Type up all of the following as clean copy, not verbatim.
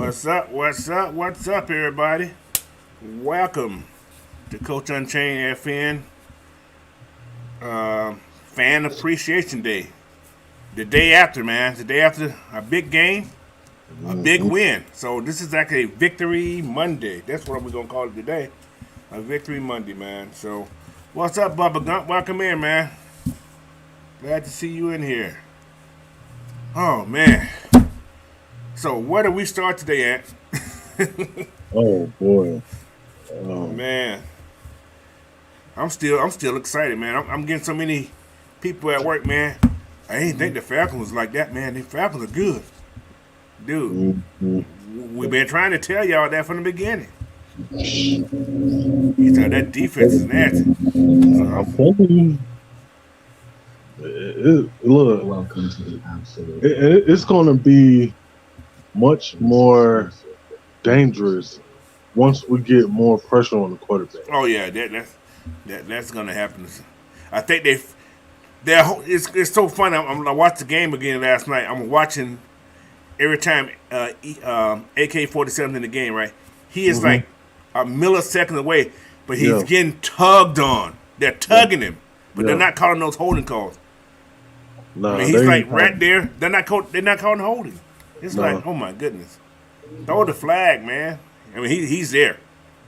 What's up? What's up? What's up, everybody? Welcome to Coach Unchained FN Fan Appreciation Day. The day after, man. The day after a big game, a big win. So this is actually a Victory Monday. That's what we're gonna call it today. A Victory Monday, man. So, what's up, Bubba Gump? Welcome in, man. Glad to see you in here. Oh man. So where do we start today at? Oh boy. Man, I'm still excited, man. I'm getting so many people at work, man. I didn't think the Falcons was like that, man. The Falcons are good, dude. Mhm. We've been trying to tell y'all that from the beginning. You thought that defense is nasty. So, I'm telling you, look, Welcome to the absolute. it's going to be much more dangerous once we get more pressure on the quarterback. oh yeah, that's gonna happen. I think it's so funny. I watched the game again last night. I'm watching every time AK-47 in the game, right? He is like a millisecond away, but he's Yeah. getting tugged on. They're tugging him, but they're Yeah. not calling those holding calls. Nah, I mean, he's they like ain't right there. They're not calling holding. It's No. like, oh my goodness, throw the flag, man. I mean, he's there.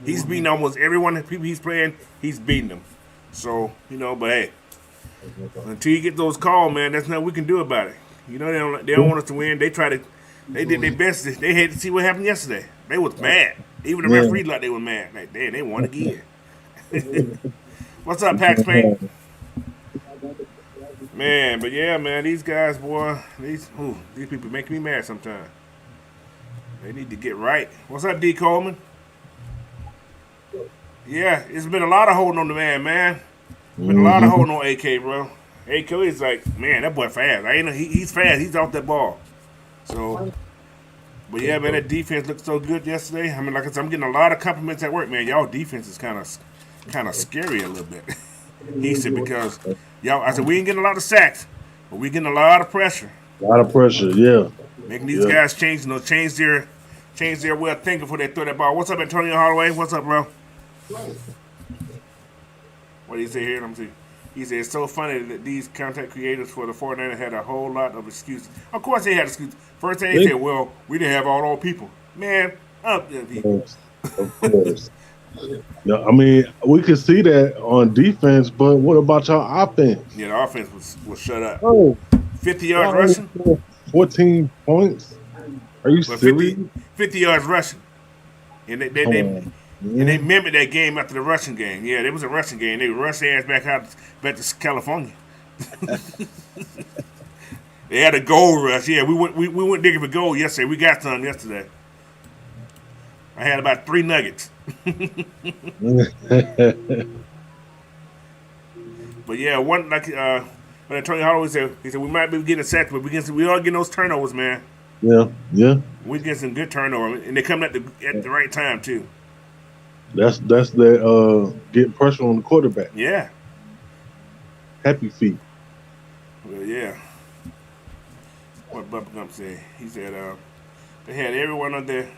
He's beating almost everyone. The people he's playing, he's beating them. So but hey, until you get those calls, man, that's nothing we can do about it. They don't want us to win. They did their best. They had to see what happened yesterday. They was mad. Even the Yeah. referee like they were mad. Like they won again. What's up, Pax Paint? Man, but yeah, man, these guys, boy, these people make me mad sometimes. They need to get right. What's up, D. Coleman? Yeah, it's been a lot of holding on the man. Been a lot of holding on AK, bro. AK is like, man, that boy fast. I ain't know he's fast. He's off that ball. So, but yeah, man, that defense looked so good yesterday. I mean, like I said, I'm getting a lot of compliments at work, man. Y'all defense is kind of scary a little bit. He said because I said we ain't getting a lot of sacks, but we getting a lot of pressure, A lot of pressure, yeah. making these Yeah. guys change their way of thinking before they throw that ball. What's up, Antonio Holloway? What's up, bro? What do you say here? Let me see. He said, it's so funny that these content creators for the 49ers had a whole lot of excuses. Of course they had excuses. First thing they said, well, we didn't have all people. Man, up them people. Of course. No, I mean, we can see that on defense, but what about your offense? Yeah, the offense was shut up. Oh, 50 yards rushing? 14 points? Are you Well, serious? 50 yards rushing. And Come on, and they man. mimicked that game after the rushing game. Yeah, it was a rushing game. They rushed their ass back to California. They had a goal rush. Yeah, we went digging for gold yesterday. We got some yesterday. I had about 3 nuggets. But yeah, one like when Antonio Holloway said, he said we might be getting sacked, but we are getting those turnovers, man. yeah. We get some good turnover, and they come at the right time too. That's that getting pressure on the quarterback. Yeah, Happy feet. well, yeah. What Bubba Gump said, he said they had everyone on their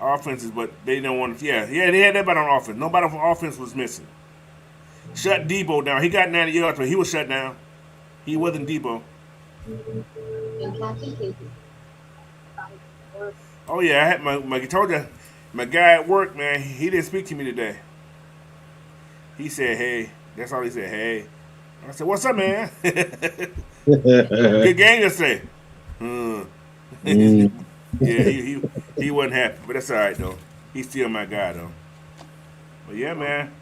offenses, but they don't want to. Yeah, they had everybody on offense. Nobody on offense was missing. Shut Debo down. He got 90 yards, but he was shut down. He wasn't Debo. Oh yeah, I had my told you, my guy at work, man. He didn't speak to me today. He said, "Hey," that's all he said. Hey, I said, "What's up, man?" Good game yesterday. Mm. Yeah, he wasn't happy, but that's all right though. He's still my guy though. But yeah, man.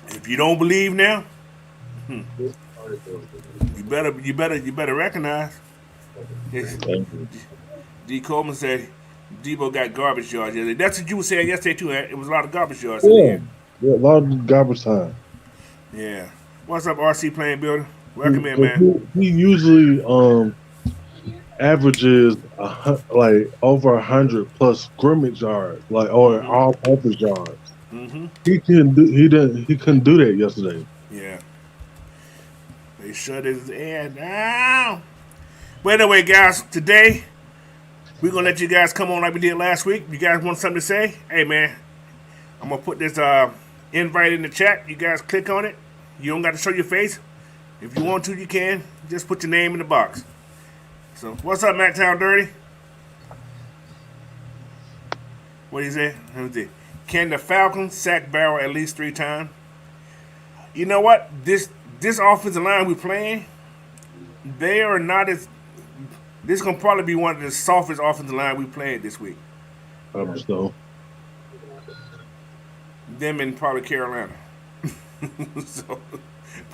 If you don't believe now, you better recognize. D. Coleman said Debo got garbage yards yesterday. That's what you were saying yesterday too. It was a lot of garbage yards in Yeah. there. A lot of garbage time. Yeah. What's up, RC Playing Builder? Welcome in, man. He usually averages like over 100 plus scrimmage yards, like or all purpose yards. Mm-hmm. He couldn't do that yesterday. Yeah. They shut his ass down. But anyway, guys, today We're gonna let you guys come on like we did last week. You guys want something to say? Hey man, I'm gonna put this invite in the chat. You guys click on it. You don't got to show your face. If you want to, you can. Just put your name in the box. So, what's up, Mactown Dirty? What do you say? Let me see. Can the Falcons sack Barrow at least 3 times? You know what? This offensive line we playing, they are not as. This is gonna probably be one of the softest offensive line we played this week. So. Them and probably Carolina. So,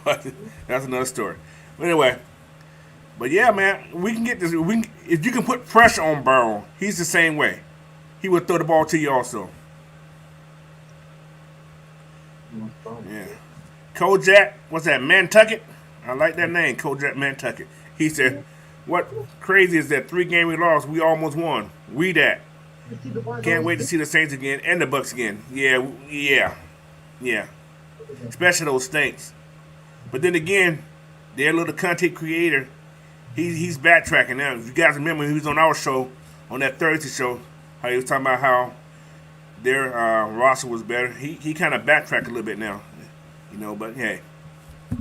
but that's another story. But anyway, but yeah, man, we can get this. If you can put pressure on Burrow, he's the same way. He would throw the ball to you also. Yeah. Kojak, what's that? Nantucket? I like that name, Kojak Nantucket. He said, "What crazy is that 3 game we lost? We almost won. We that. Can't wait to see the Saints again and the Bucks again. Yeah. Especially those Saints. But then again, their little content creator, he's backtracking now. If you guys remember, he was on our show, on that Thursday show, how he was talking about how their roster was better. He kind of backtracked a little bit now, But hey,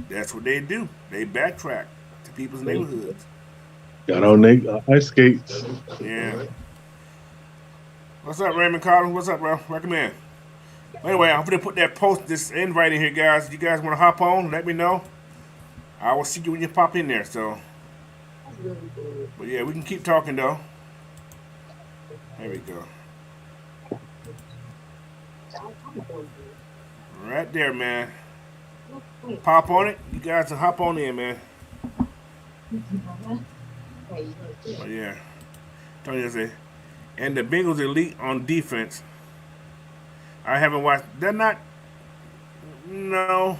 that's what they do. They backtrack to people's neighborhoods. Got on their ice skates. Yeah. What's up, Raymond Collins? What's up, bro? Recommend. Anyway, I'm going to put that post, this invite in here, guys. If you guys want to hop on, let me know. I will see you when you pop in there. So, but yeah, we can keep talking though. There we go. Right there, man. Pop on it. You guys can hop on in, man. But yeah. Tony say, and the Bengals elite on defense. I haven't watched. They're not. No.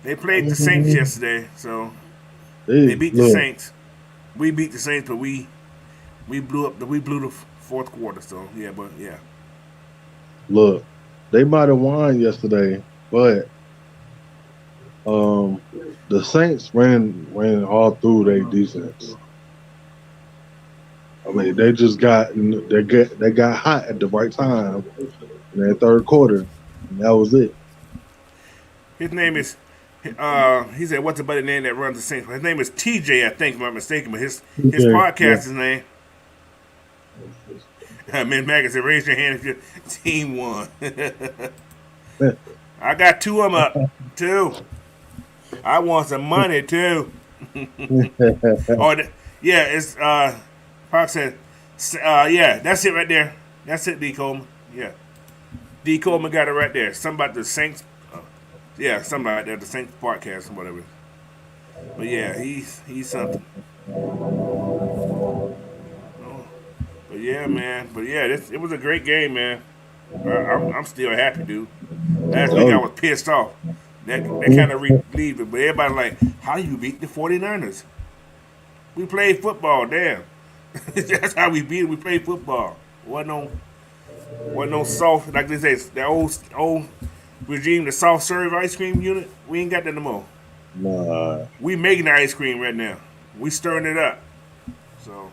They played the Saints yesterday, so they beat the Saints. We beat the Saints, but we blew the fourth quarter. So yeah, but yeah. Look, they might have won yesterday, but the Saints ran all through their defense. I mean, they just got hot at the right time in that third quarter, and that was it. His name is. He said, "What's the buddy name that runs the Saints?" His name is TJ, I think, if I'm not mistaken. But his podcast is name. Man, Maggot said, "Raise your hand if your team won." I got 2 of them up. 2. I want some money too. It's Fox said, yeah, that's it right there. That's it, D. Coleman. Yeah. D. Coleman got it right there. Something about the Saints. Something like that. The Saints podcast or whatever. But yeah, he's something. But yeah, man. But yeah, it was a great game, man. I'm still happy, dude. Last week I was pissed off. That kind of relieved it. But everybody like, how you beat the 49ers? We played football, damn. That's how we beat it. We played football. Wasn't no soft, like they say, that old regime, the soft serve ice cream unit. We ain't got that no more. Nah. We making the ice cream right now. We stirring it up. So.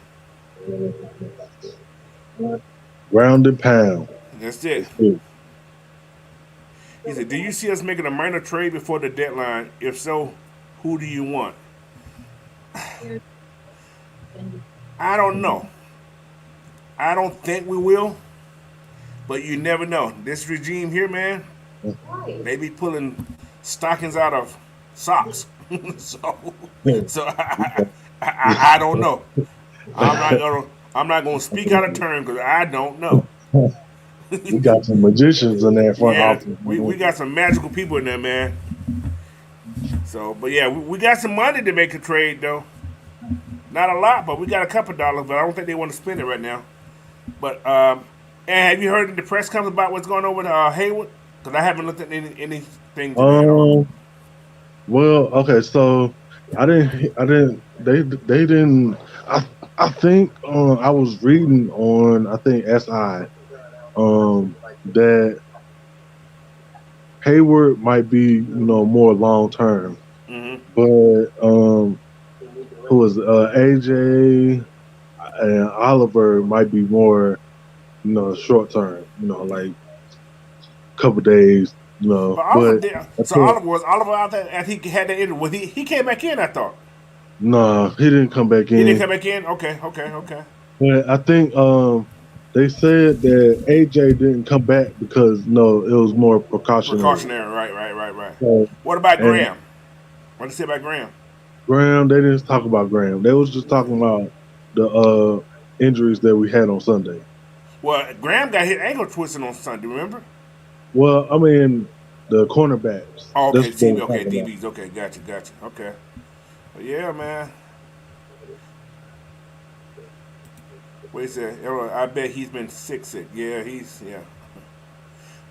Ground and pound. That's it. He said, "Do you see us making a minor trade before the deadline? If so, who do you want?" I don't know. I don't think we will, but you never know. This regime here, man, they be pulling stockings out of socks. so I don't know. I'm not gonna speak out of turn because I don't know. We got some magicians in there front office. We got some magical people in there, man. So, but yeah, we got some money to make a trade though. Not a lot, but we got a couple dollars. But I don't think they want to spend it right now. But and have you heard the press conference about what's going on with Hayward? Because I haven't looked at anything. Well, okay, so I didn't. They didn't. I think I was reading on SI that Hayward might be more long term, but who was AJ? and Oliver might be more, short term. Like a couple days. But Oliver But did. I So think Oliver was Oliver out there as he had that injury. Was he came back in? I thought no, he didn't come back he didn't in. come back in. Okay. But I think they said that AJ didn't come back because no, it was more precautionary. Precautionary. Right. So, What about and Graham? What did you say about Graham? Graham, they didn't talk about Graham. They was just talking about the injuries that we had on Sunday. Well, Graham got hit ankle twisting on Sunday. Remember? Well, I mean the cornerbacks. Oh, That's okay. what they CB. were Okay, talking about. DBs. Okay, gotcha. Okay. But yeah, man. What he said? I bet he's been sick. Yeah, yeah.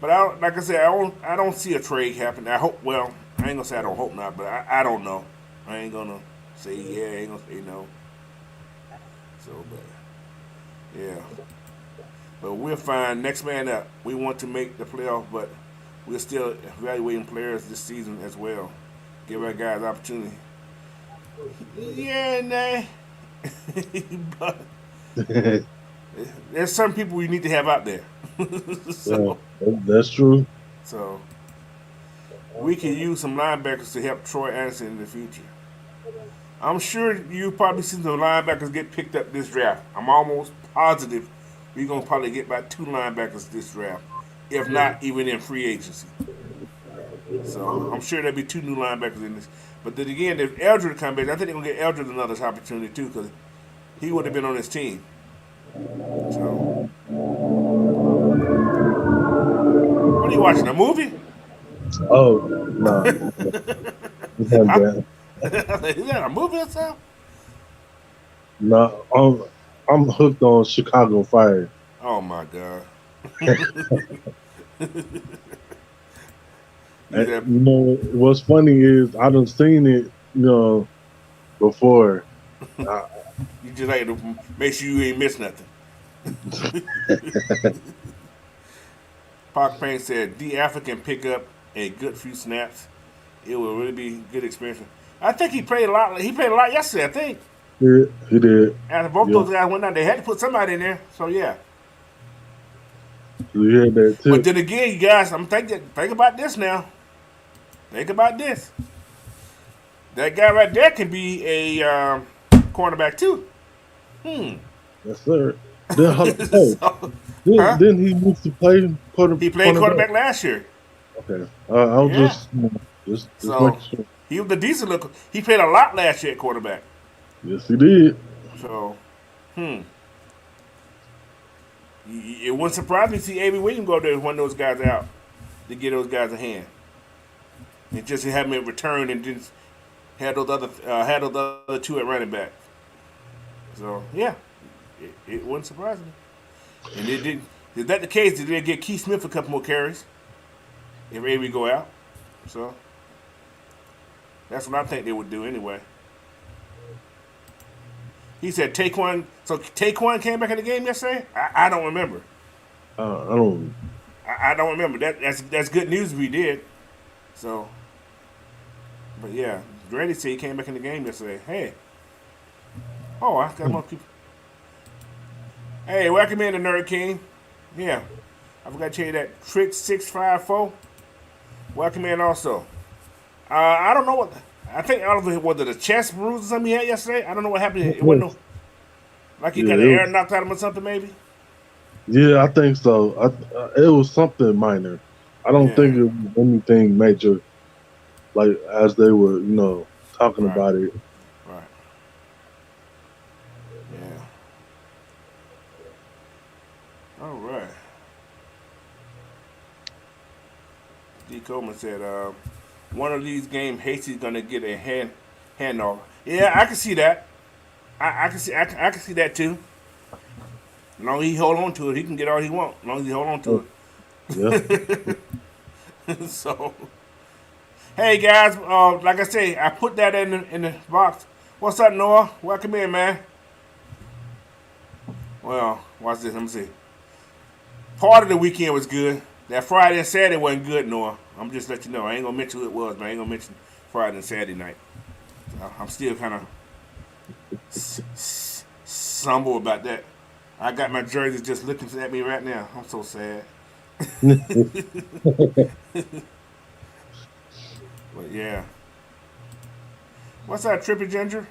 But like I said, I don't see a trade happen. I hope. Well, I ain't gonna say I don't hope not, but I don't know. I ain't gonna say yeah. I ain't gonna say no. So, but yeah. But we're fine. Next man up. We want to make the playoff, but we're still evaluating players this season as well. Give our guys opportunity. Yeah, nah. But there's some people we need to have out there. Yeah, so, that's true. so we can use some linebackers to help Troy Anderson in the future. I'm sure you probably seen the linebackers get picked up this draft. I'm almost positive we're gonna probably get about 2 linebackers this draft, if not even in free agency. So I'm sure there'll be 2 new linebackers in this. But then again, if Eldred comes back, I think they're gonna get Eldred another opportunity too, because he would have been on his team. So what are you watching? A movie? Oh no, it's not that. Is that a movie or something? No, I'm hooked on Chicago Fire. Oh my god. You And, that what's funny is I done seen it, before. I, you just like to make sure you ain't miss nothing. Park Payne said D Alpha can pick up a good few snaps. It will really be a good experience. I think he played a lot. He played a lot yesterday. I think he did. after both Yeah, those guys went down, they had to put somebody in there. So yeah. you hear that But tip? then again, you guys, I'm thinking. Think about this now. Think about this. That guy right there can be a cornerback too. Hmm. Yes, sir. Then, hey, So, huh? didn't he used to play He played cornerback? quarterback last year. Okay, I was Yeah. just So making sure. he was the decent look. He played a lot last year at quarterback. Yes, he did. So, hmm. It wouldn't surprise me to see A.B. Williams go there and one of those guys out to get those guys a hand. And just have him return and just had those other 2 at running back. So yeah, it wouldn't surprise me. And it did. Is that the case? Did they get Keith Smith a couple more carries if A.B. go out? So that's what I think they would do anyway. He said Taquan. So Taquan came back in the game yesterday. I don't remember. I don't. I don't remember. That's good news if he did. So, but yeah, Grady said he came back in the game yesterday. Hey, oh, I got more people. Hey, welcome in the Nerd King. Yeah, I forgot to tell you that Trick 654. Welcome in also. I don't know what. I think Oliver was it a chest bruise or something he had yesterday. I don't know what happened. It wasn't no, like he got Yeah, the air knocked out of him or something maybe. yeah, I think so. It was something minor. I don't Yeah. think it was anything major. Like as they were, talking Right. about it. Right. Yeah. All right. D. Coleman said, one of these games, Hasty's gonna get a handoff. Yeah, I can see that. I can see that too. As long as he hold on to it, he can get all he want. As long as he hold on Oh, to yeah. it. So, hey guys, like I say, I put that in the box. What's up, Noah? Welcome in, man. Well, watch this. Let me see. Part of the weekend was good. That Friday and Saturday wasn't good, Noah. I'm just let you know. I ain't gonna mention who it was, but I ain't gonna mention Friday and Saturday night. I'm still kind of Stumble about that. I got my jersey just looking at me right now. I'm so sad. But yeah. What's that, Trippy Ginger?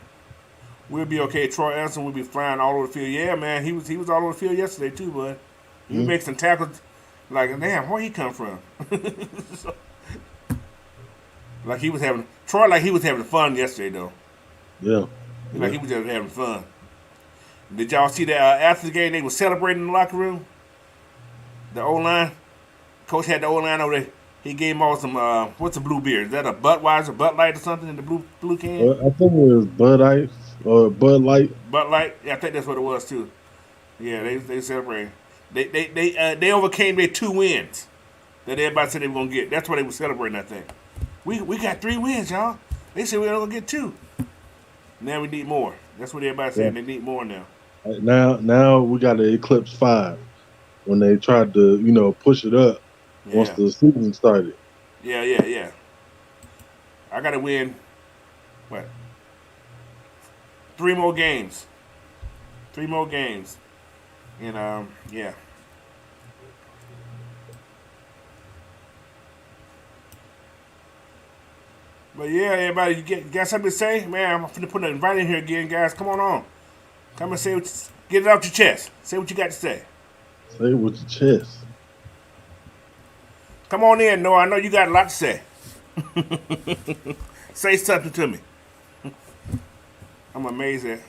We'll be okay. Troy Anderson will be flying all over the field. Yeah, man, he was all over the field yesterday too, bud. He was making some tackles. Like, damn, where he come from? So, like he was having Troy, like he was having fun yesterday though. Yeah. Like he was just having fun. Did y'all see that after the game they were celebrating in the locker room? The O line, coach had the O line over there. He gave him all some what's a blue beer? Is that a Budweiser, Bud Light or something in the blue can? I think it was Bud Ice or Bud Light. Bud Light, yeah, I think that's what it was too. Yeah, they celebrated. They overcame their 2 wins that everybody said they were gonna get. That's what they were celebrating. I think we got 3 wins, y'all. They said we were gonna get 2. Now we need more. That's what everybody said. Yeah. They need more now. Now we got to eclipse 5 when they tried to push it up once Yeah, the season started. yeah. I gotta win. What? 3 more games. 3 more games. And yeah. But yeah, everybody, you got something to say? Man, I'm finna put an invite in here again, guys. Come on. Come and say get it out your chest. Say what you got to say. Say it with your chest. Come on in, Noah. I know you got a lot to say. Say something to me. I'm amazed at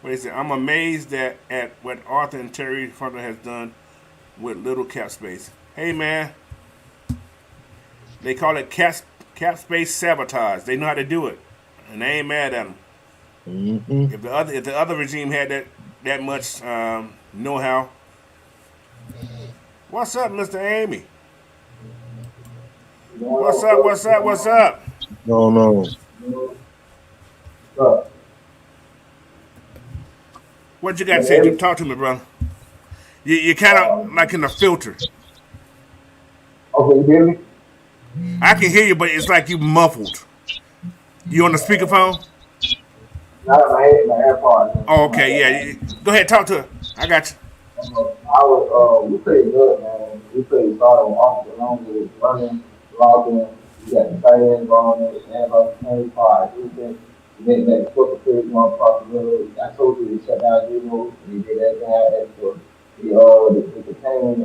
what is it? I'm amazed at what Arthur and Terry Fronter has done with little cap space. Hey man, they call it cap space sabotage. They know how to do it, and I ain't mad at them. Mm-hmm. If the other regime had that much know how, what's up, Mr. Amy? What's up? No. What you got to say? Talk to me, brother. You kind of like in a filter. Okay, you hear me? I can hear you, but it's like you muffled. You on the speakerphone? Not my AirPods. Oh, okay, yeah. Go ahead, talk to her. I got you. We played good, man. We played solid off the long with running, blocking. We got the tight end on it, and about 25. We think then that football period going across the middle. I told you to shut down Demo. We did everything I asked for. The pain,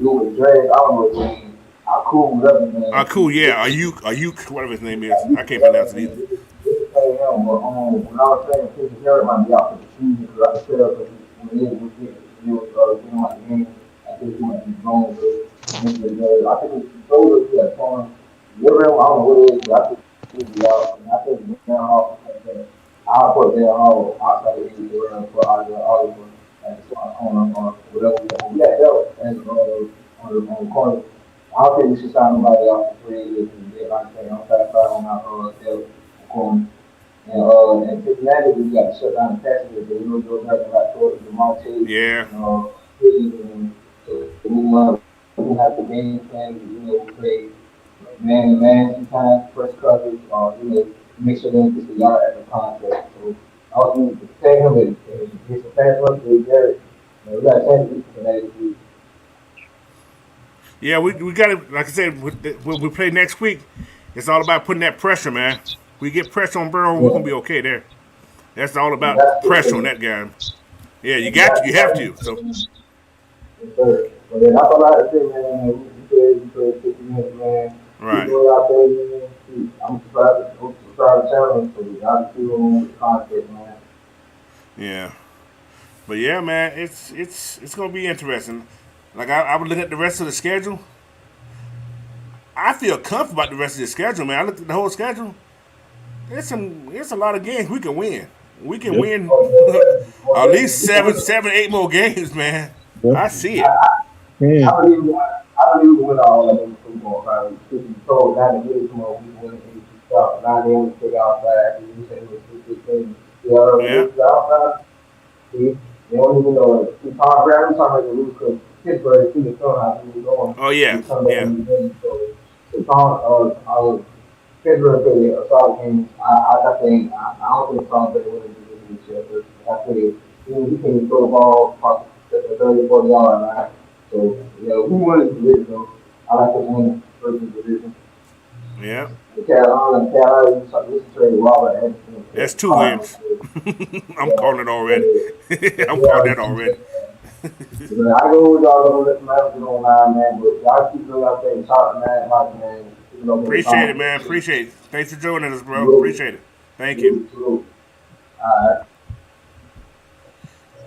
who was Dre, I don't know his name. I cool with other man. Cool, yeah. Are you whatever his name is? I can't pronounce it either. When I was saying Chris Garrett might be out for the season because I could tell because when it was getting like the game, I think he might be gone. I think it's those are that fun. Whatever, I don't know what it is, but I think he'll be out. And I think down off I'll put down all outside of the around for Oliver and on whatever we got help and on the corner. I don't think we should sign nobody off for free if we get like that. I'm trying to find on our help corner. And Cincinnati, we got to shut down the passengers. But we go back and like towards the Monte. Yeah. We have the game plan. We play man to man sometimes, first coverage, make sure they don't get the yard at the contract. So I was going to say him and get some fast runs with Garrett. We got a chance to get Cincinnati. Yeah, we got to, like I said, when we play next week, it's all about putting that pressure, man. We get pressure on Burrow, we're gonna be okay there. That's all about pressure on that guy. Yeah, you have to. So. Yes, sir. But then that's all I have to say, man. We played 50 minutes, man. Right. Keep going out there, man. I'm subscribed to the channel, so we got to keep on with the content, man. Yeah. But yeah, man, it's gonna be interesting. Like I would look at the rest of the schedule. I feel comfortable about the rest of the schedule, man. I looked at the whole schedule. It's a lot of games we can win. We can win at least seven, 8 more games, man. Yep. I see it. Yeah. I believe we win all of them football finals. If you told 90 minutes more, we win the stuff. 90 minutes take outside. You say it was 15. Yeah. Outside. See, they don't even know it. We talking about the lose because Pittsburgh is still how we going. Oh yeah. So Federer played a solid game. I think I don't think Tom Brady would have been this year. I think he can throw the ball across the 30, 40 yard line. So yeah, we won this division though. I like to win versus division. Yeah, The Carolina, this is trade Robert Anderson. that's 2 wins. I'm calling it already. I'm calling that Yeah, already. I go with y'all on this man on 9, man. But y'all keep doing y'all thing. Shout out, man. Like, man. You know, for the Appreciate it, time. man. Appreciate it. Thanks for joining us, bro. Salute. Appreciate it. Thank you. Salute. All right.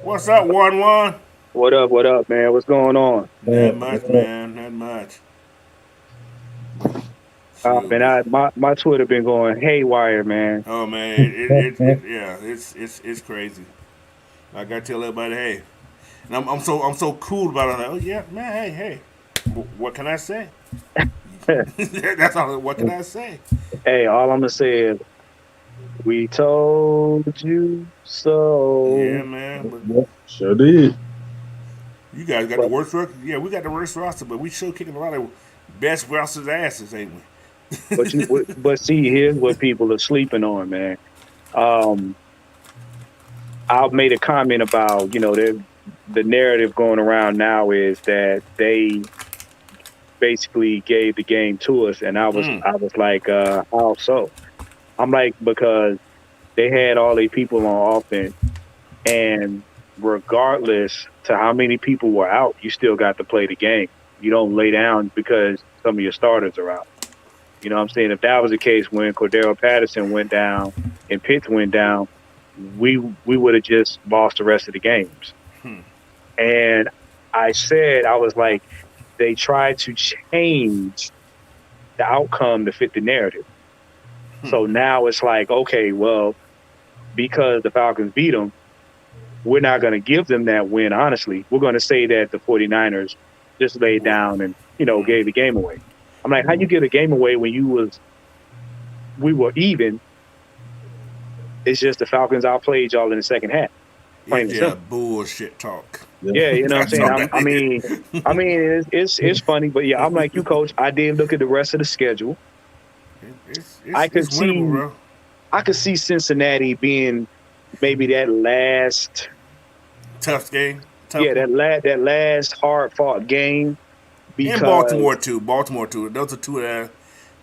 What's up, 1-1? What up, man? What's going on? Not much, man. Not much. Man, my Twitter been going haywire, man. Oh man, yeah, it's crazy. I gotta tell everybody, hey, and I'm so cool about it. I'm like, oh yeah, man, hey, what can I say? That's all. What can I say? Hey, all I'm gonna say is, we told you so. Yeah, man. But Yeah, sure did. you guys got the worst roster. Yeah, we got the worst roster, but we sure kicking a lot of best rosters' asses, ain't we? But see, here's what people are sleeping on, man. I made a comment about, the narrative going around now is that they basically gave the game to us, and I was like, how so? I'm like, because they had all these people on offense, and regardless to how many people were out, you still got to play the game. You don't lay down because some of your starters are out. You know what I'm saying? If that was the case when Cordero Patterson went down and Pitts went down, we would have just lost the rest of the games. And I was like, they tried to change the outcome to fit the narrative. So now it's like, okay, well, because the Falcons beat them, we're not going to give them that win, honestly. We're going to say that the 49ers just laid down and, gave the game away. I'm like, how you get a game away when we were even? It's just the Falcons outplayed y'all in the second half. Yeah, bullshit talk. Yeah, you know what I'm saying? I mean, it's funny, but yeah, I'm like you, coach. I did look at the rest of the schedule. It's winnable, bro. I could see Cincinnati being maybe that last tough game. That last hard fought game. And Baltimore too. Those are two that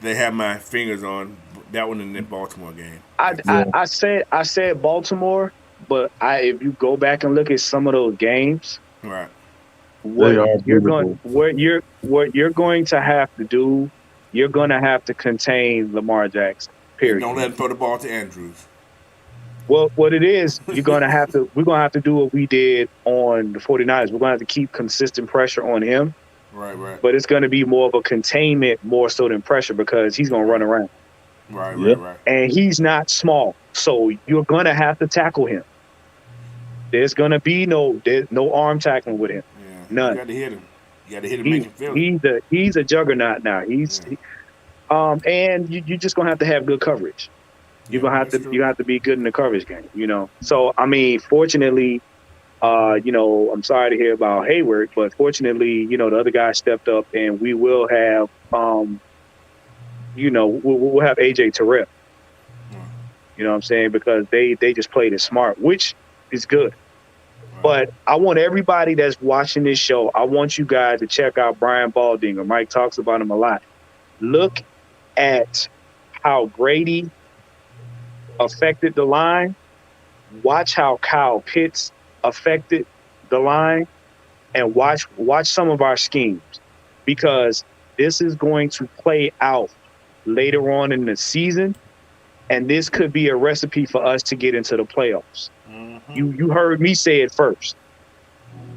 they have my fingers on. That one and the Baltimore game. I said Baltimore, but if you go back and look at some of those games, right, what you're going to have to do, you're going to have to contain Lamar Jackson. Period. Don't let him throw the ball to Andrews. Well, what it is, we're going to have to do what we did on the 49ers. We're going to have to keep consistent pressure on him. Right. But it's going to be more of a containment more so than pressure because he's going to run around. Right. And he's not small. So you're going to have to tackle him. There's going to be no arm tackling with him. Yeah. None. You got to hit him. You got to hit him, make him feel it. He's a juggernaut now. And you're just going to have good coverage. You're going to have to be good in the coverage game, So, I mean, fortunately, I'm sorry to hear about Hayward, but fortunately, the other guy stepped up, and we will have, we'll have AJ Terrell. You know what I'm saying? Because they just played it smart, which is good. Right. But I want everybody that's watching this show, I want you guys to check out Brian Baldinger. Mike talks about him a lot. Look at how Grady affected the line. Watch how Kyle Pitts affected the line, and watch some of our schemes, because this is going to play out later on in the season, and this could be a recipe for us to get into the playoffs. You heard me say it first,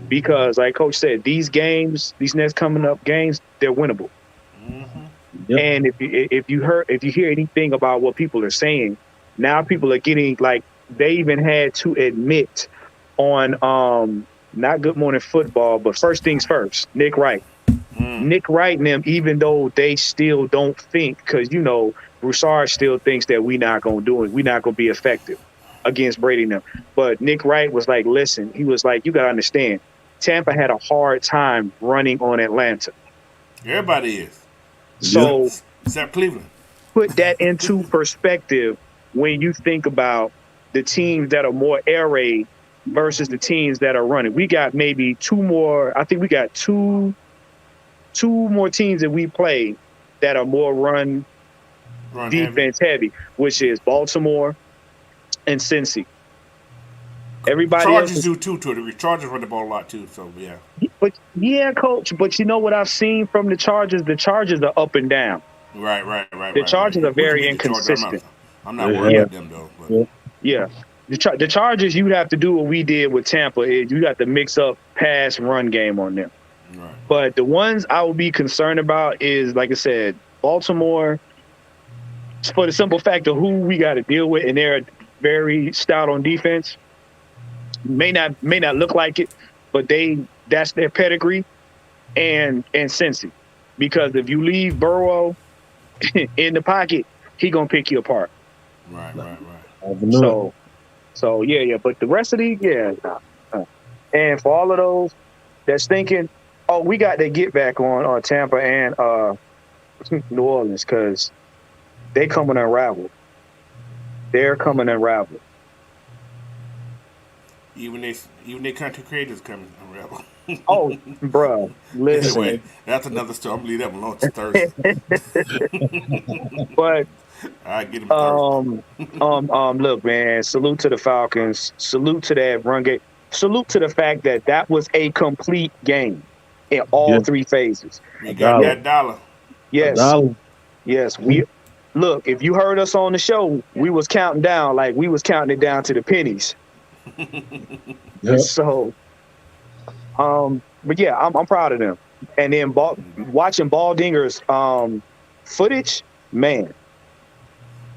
because like Coach said, these next coming up games, they're winnable. Yep. And if you hear anything about what people are saying, now people are getting, like, they even had to admit on not Good Morning Football, but First Things First, Nick Wright. Nick Wright and them, even though they still don't think, because Broussard still thinks that we're not going to do it, we're not going to be effective against Brady and them. But Nick Wright was like, listen, he was like, you got to understand, Tampa had a hard time running on Atlanta. Everybody is. So except Cleveland. put that into perspective when you think about the teams that are more air raid versus the teams that are running. We got maybe two more. I think we got two more teams that we play that are more run defense heavy, which is Baltimore and Cincy. Everybody else Chargers do too. The Chargers run the ball a lot too. So yeah. But yeah, coach. But you know what I've seen from the Chargers? The Chargers are up and down. Right. The Chargers are We can very beat the Chargers. inconsistent. I'm not worried about them though. But. Yeah. The Chargers, you have to do what we did with Tampa. Is you got to mix up pass run game on them. Right. But the ones I would be concerned about is, like I said, Baltimore, for the simple fact of who we got to deal with, and they're very stout on defense. May not look like it, but that's their pedigree, and Cincy, because if you leave Burrow in the pocket, he gonna pick you apart. Right. So yeah. But the rest of and for all of those that's thinking, oh, we got to get back on Tampa and New Orleans because they coming unraveled. They're coming unraveled. Even their country creators coming unraveled. Oh, bruh, listen. Anyway, that's another story. I'm gonna leave that one alone to Thursday. But I get him Thursday. Look, man. Salute to the Falcons. Salute to that run game. Salute to the fact that was a complete game in all three phases. We got that dollar. Yes. Yes. Look. If you heard us on the show, we was counting down like we was counting it down to the pennies. So, but yeah, I'm proud of them. And then watching Baldinger's footage, man.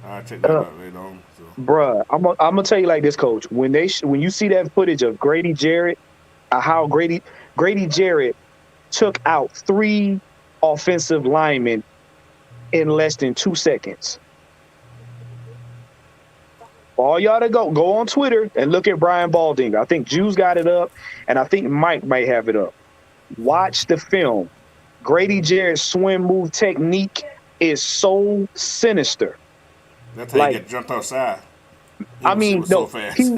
I'll check that out later on. So. Bruh, I'm gonna tell you like this, Coach. When you see that footage of Grady Jarrett, how Grady Jarrett took out 3 offensive linemen in less than 2 seconds. All y'all to go on Twitter and look at Brian Baldinger. I think Juice got it up, and I think Mike might have it up. Watch the film. Grady Jarrett's swim move technique is so sinister. That's how you get jumped outside. I mean, no, fast. I'm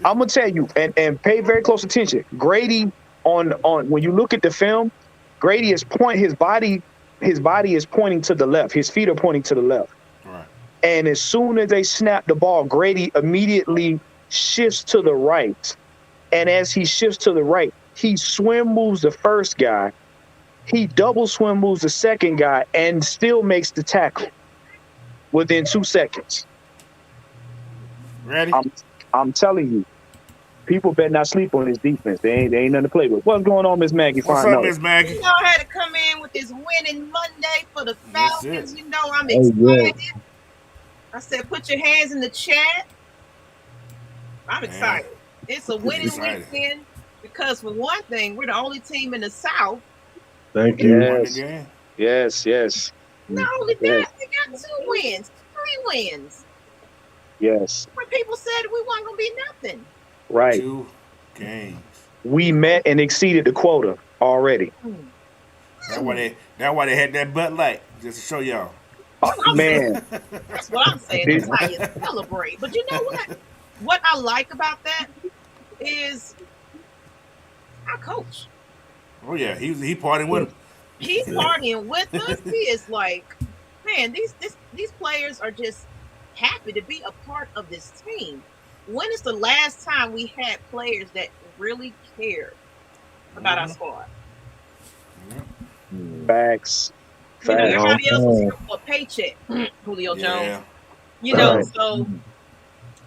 gonna tell you, and pay very close attention. Grady on when you look at the film, Grady is his body is pointing to the left. His feet are pointing to the left. Right. And as soon as they snap the ball, Grady immediately shifts to the right. And as he shifts to the right, he swim moves the first guy. He double swim moves the second guy and still makes the tackle within 2 seconds. Ready? I'm telling you, people better not sleep on this defense. They ain't nothing to play with. What's going on, Miss Maggie? What's up, Miss Maggie? You know, I had to come in with this winning Monday for the Falcons. You know, I'm excited. I said, put your hands in the chat. I'm excited. It's a winning weekend because, for one thing, we're the only team in the South. Thank you. Yes. Not only that, we got 2 wins, 3 wins. Yes. When people said we weren't going to be nothing. Right. 2 games. We met and exceeded the quota already. That's why they had that Bud Light, just to show y'all. Man. That's what I'm saying. That's how you celebrate. But you know what? What I like about that is our coach. Oh yeah, he partying with him. He's partying with us. He is like, man, these players are just happy to be a part of this team. When is the last time we had players that really cared about our squad? Facts. You know, everybody else was here for a paycheck, Julio Jones. You know, so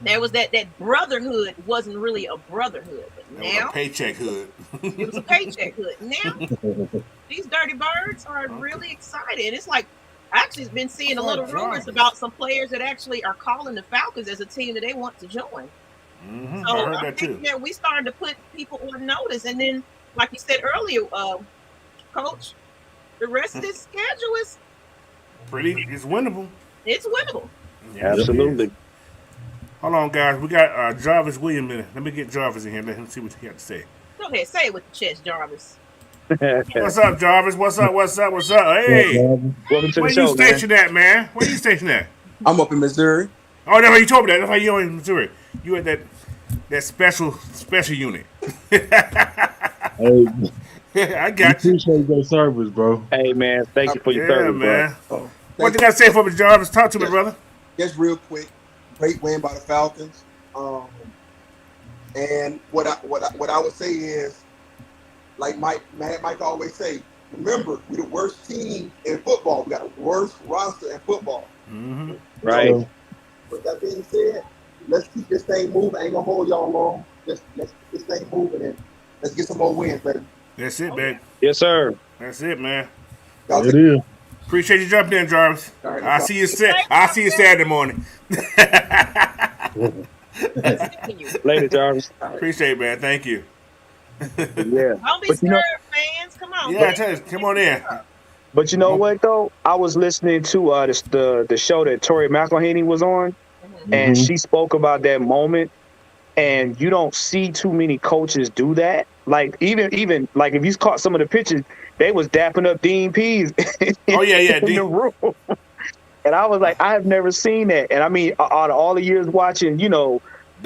there was that brotherhood wasn't really a brotherhood. But that now was a paycheck hood. It was a paycheck hood. Now these dirty birds are really excited. It's like I actually been seeing a little rumors about some players that actually are calling the Falcons as a team that they want to join. Mm-hmm. So I heard that too. Yeah, we started to put people on notice, and then, like you said earlier, Coach, the rest of this schedule is it's winnable. It's winnable. Yeah, absolutely. Hold on, guys. We got Jarvis Williams in it. Let me get Jarvis in here. Let him see what he got to say. Go ahead, say it with the chest, Jarvis. What's up, Jarvis? What's up? Hey, Welcome to the where you show, man. stationed at, man? Where you stationed at? I'm up in Missouri. Oh, that's why you told me that. That's why you in Missouri. You at that special unit. Hey, I we got you. appreciate your service, bro. Hey, man, thank you for your Yeah, service, bro. man. Oh, What thank you got to say for me, Jarvis? Talk to me, Yes. brother. Just real quick, great win by the Falcons. And what I would say is, like Mike always say, remember, we're the worst team in football. We got the worst roster in football. Mm-hmm. Right. So, with that being said, let's keep this thing moving. I ain't gonna hold y'all long. Let's keep this thing moving and let's get some more wins, baby. That's it, man. Yes, sir. That's it, man. Y'all It take- is. Appreciate you jumping in, Jarvis. All right, no I'll see you Saturday morning. Later, Jarvis. Appreciate it, man. Thank you. Yeah. Don't be But you know, scared, fans. Come on. Yeah, I tell you, come on in. but you know what though? I was listening to the show that Tori McElhaney was on, and she spoke about that moment. And you don't see too many coaches do that. Like even like if you caught some of the pictures, they was dapping up Dean Pease Oh, yeah, in Dean. the room. And I was like, I have never seen that. And I mean, out of all the years watching, The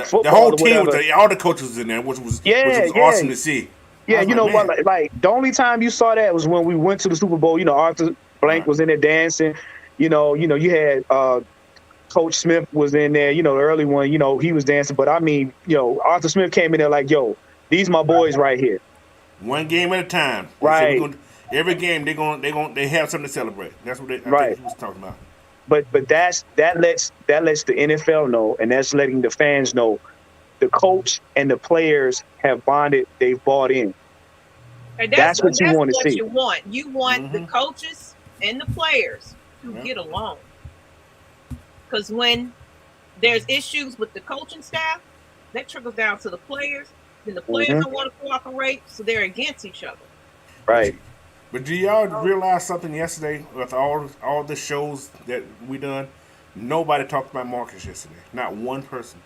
football whole or team, whatever. all the coaches was in there, which was Yeah. awesome to see. Yeah, I was you know like, what? man. Like the only time you saw that was when we went to the Super Bowl. Arthur Blank was in there dancing. You had Coach Smith was in there. The early one. He was dancing. But I mean, Arthur Smith came in there like, "Yo, these my boys right here." One game at a time. They Right. said every game they have something to celebrate. That's what I Right. think he was talking about. But that lets the NFL know, and that's letting the fans know, the coach and the players have bonded. They've bought in. And That's what you want to see. You want. You want the coaches and the players to get along. Because when there's issues with the coaching staff, that trickles down to the players. Then the players don't want to cooperate, so they're against each other. Right. But do y'all realize something yesterday with all the shows that we done? Nobody talked about Marcus yesterday. Not one person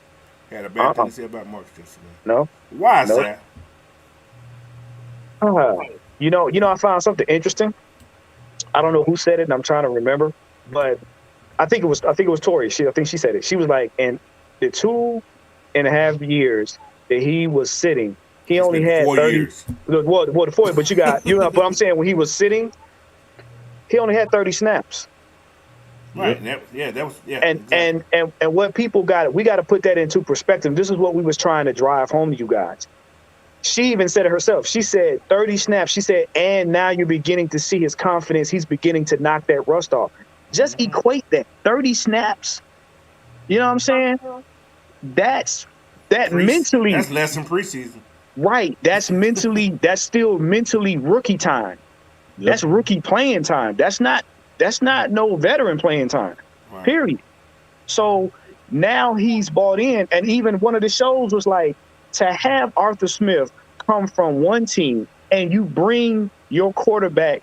had a bad thing to say about Marcus yesterday. No. Why is that? I found something interesting. I don't know who said it, and I'm trying to remember, but I think it was Tori. I think she said it. She was like, in the 2.5 years that he was sitting, he only had 4 30 years. Well, the 4, but but I'm saying when he was sitting, he only had 30 snaps. Right. That was And what people we got to put that into perspective. This is what we was trying to drive home to you guys. She even said it herself. She said 30 snaps. She said, and now you're beginning to see his confidence. He's beginning to knock that rust off. Just equate that 30 snaps. You know what I'm saying? That's mentally. That's less than preseason. Right. That's still mentally rookie time. Yep. That's rookie playing time. That's not no veteran playing time. Right. Period. So now he's bought in, and even one of the shows was like, to have Arthur Smith come from one team and you bring your quarterback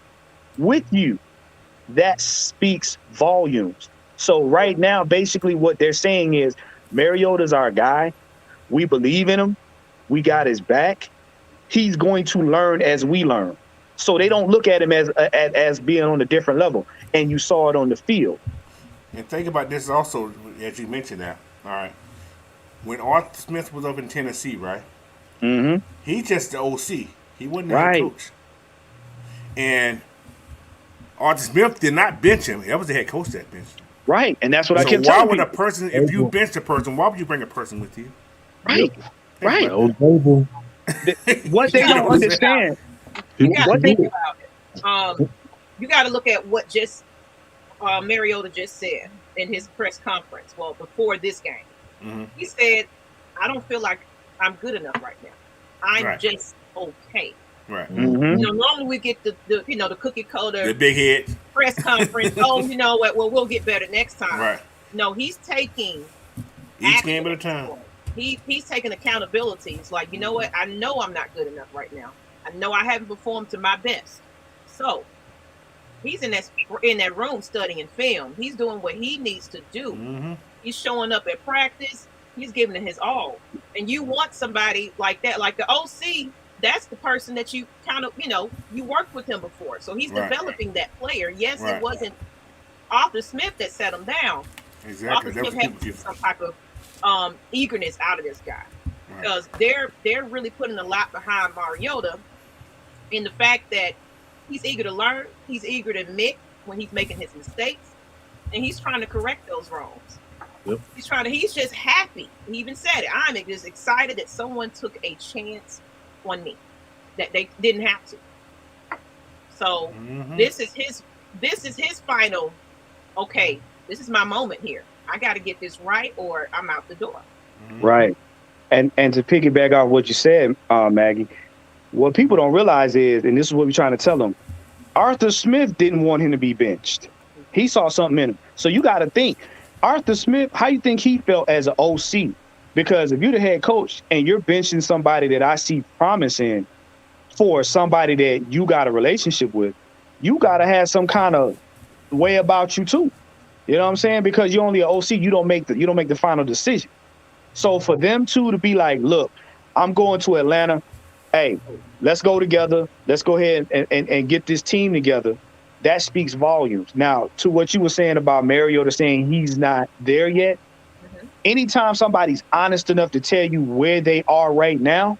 with you, that speaks volumes. So right now, basically what they're saying is Mariota's our guy. We believe in him. We got his back. He's going to learn as we learn. So they don't look at him as being on a different level. And you saw it on the field. And think about this also, as you mentioned that. All right. When Arthur Smith was up in Tennessee, right? Mm-hmm. He's just the OC. He wasn't the head coach. And Arthur Smith did not bench him. That was the head coach that benched him. Right. And that's what I kept telling telling you. people. A person, if you benched a person, why would you bring a person with you? Right. Right. What they don't understand. You got to think about it. You got to look at what Mariota just said in his press conference. Well, before this game. Mm-hmm. He said, I don't feel like I'm good enough right now. I'm just okay. Right. Mm-hmm. Normally we get the cookie cutter, the big head press conference. Oh, you know what? Well, we'll get better next time. Right. No, he's taking each game at a time. He's taking accountability. It's like, you know what? I know I'm not good enough right now. I know I haven't performed to my best. So he's in that room studying film. He's doing what he needs to do. Mm-hmm. He's showing up at practice. He's giving it his all. And you want somebody like that. Like the OC that's the person that you kind of, you worked with him before. So he's developing that player. Yes, it wasn't Arthur Smith that set him down. Exactly. Arthur Smith had to get some type of eagerness out of this guy. Because they're really putting a lot behind Mariota in the fact that he's eager to learn, he's eager to admit when he's making his mistakes, and he's trying to correct those wrongs. Yep. He's just happy. He even said it. I'm just excited that someone took a chance on me that they didn't have to. So this is his final, okay, this is my moment here. I got to get this right or I'm out the door. Right. And to piggyback off what you said, Maggie, what people don't realize is, and this is what we're trying to tell them, Arthur Smith didn't want him to be benched. He saw something in him. So you got to think, Arthur Smith, how you think he felt as an OC? Because if you're the head coach and you're benching somebody that I see promise in for somebody that you got a relationship with, you got to have some kind of way about you too. You know what I'm saying? Because you're only an OC, you don't make the final decision. So for them two to be like, look, I'm going to Atlanta. Hey, let's go together. Let's go ahead and get this team together. That speaks volumes. Now, to what you were saying about Mariota saying he's not there yet, anytime somebody's honest enough to tell you where they are right now,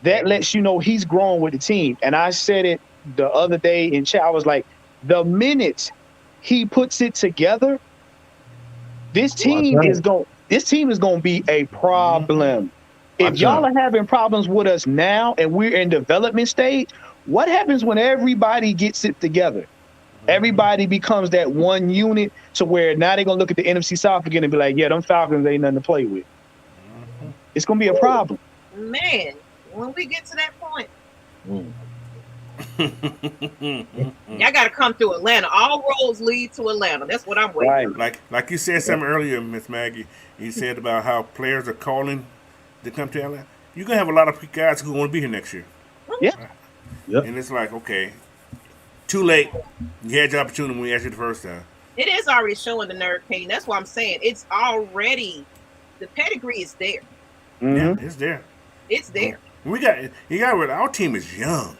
that lets you know he's growing with the team. And I said it the other day in chat. I was like, the minute he puts it together, this team is going to be a problem. If y'all are having problems with us now and we're in development stage, what happens when everybody gets it together? Everybody becomes that one unit to where now they're going to look at the NFC South again and be like, yeah, them Falcons ain't nothing to play with. It's going to be a problem. Man, when we get to that point, y'all got to come through Atlanta. All roads lead to Atlanta. That's what I'm waiting for. Like you said something earlier, Miss Maggie. You said about how players are calling to come to Atlanta. You're going to have a lot of guys who want to be here next year. Yeah. Yep. And it's like, okay, too late. You had your opportunity when we asked you the first time. It is already showing the nerve pain. That's what I'm saying. It's already, the pedigree is there. Yeah, it's there. It's there. Our team is young.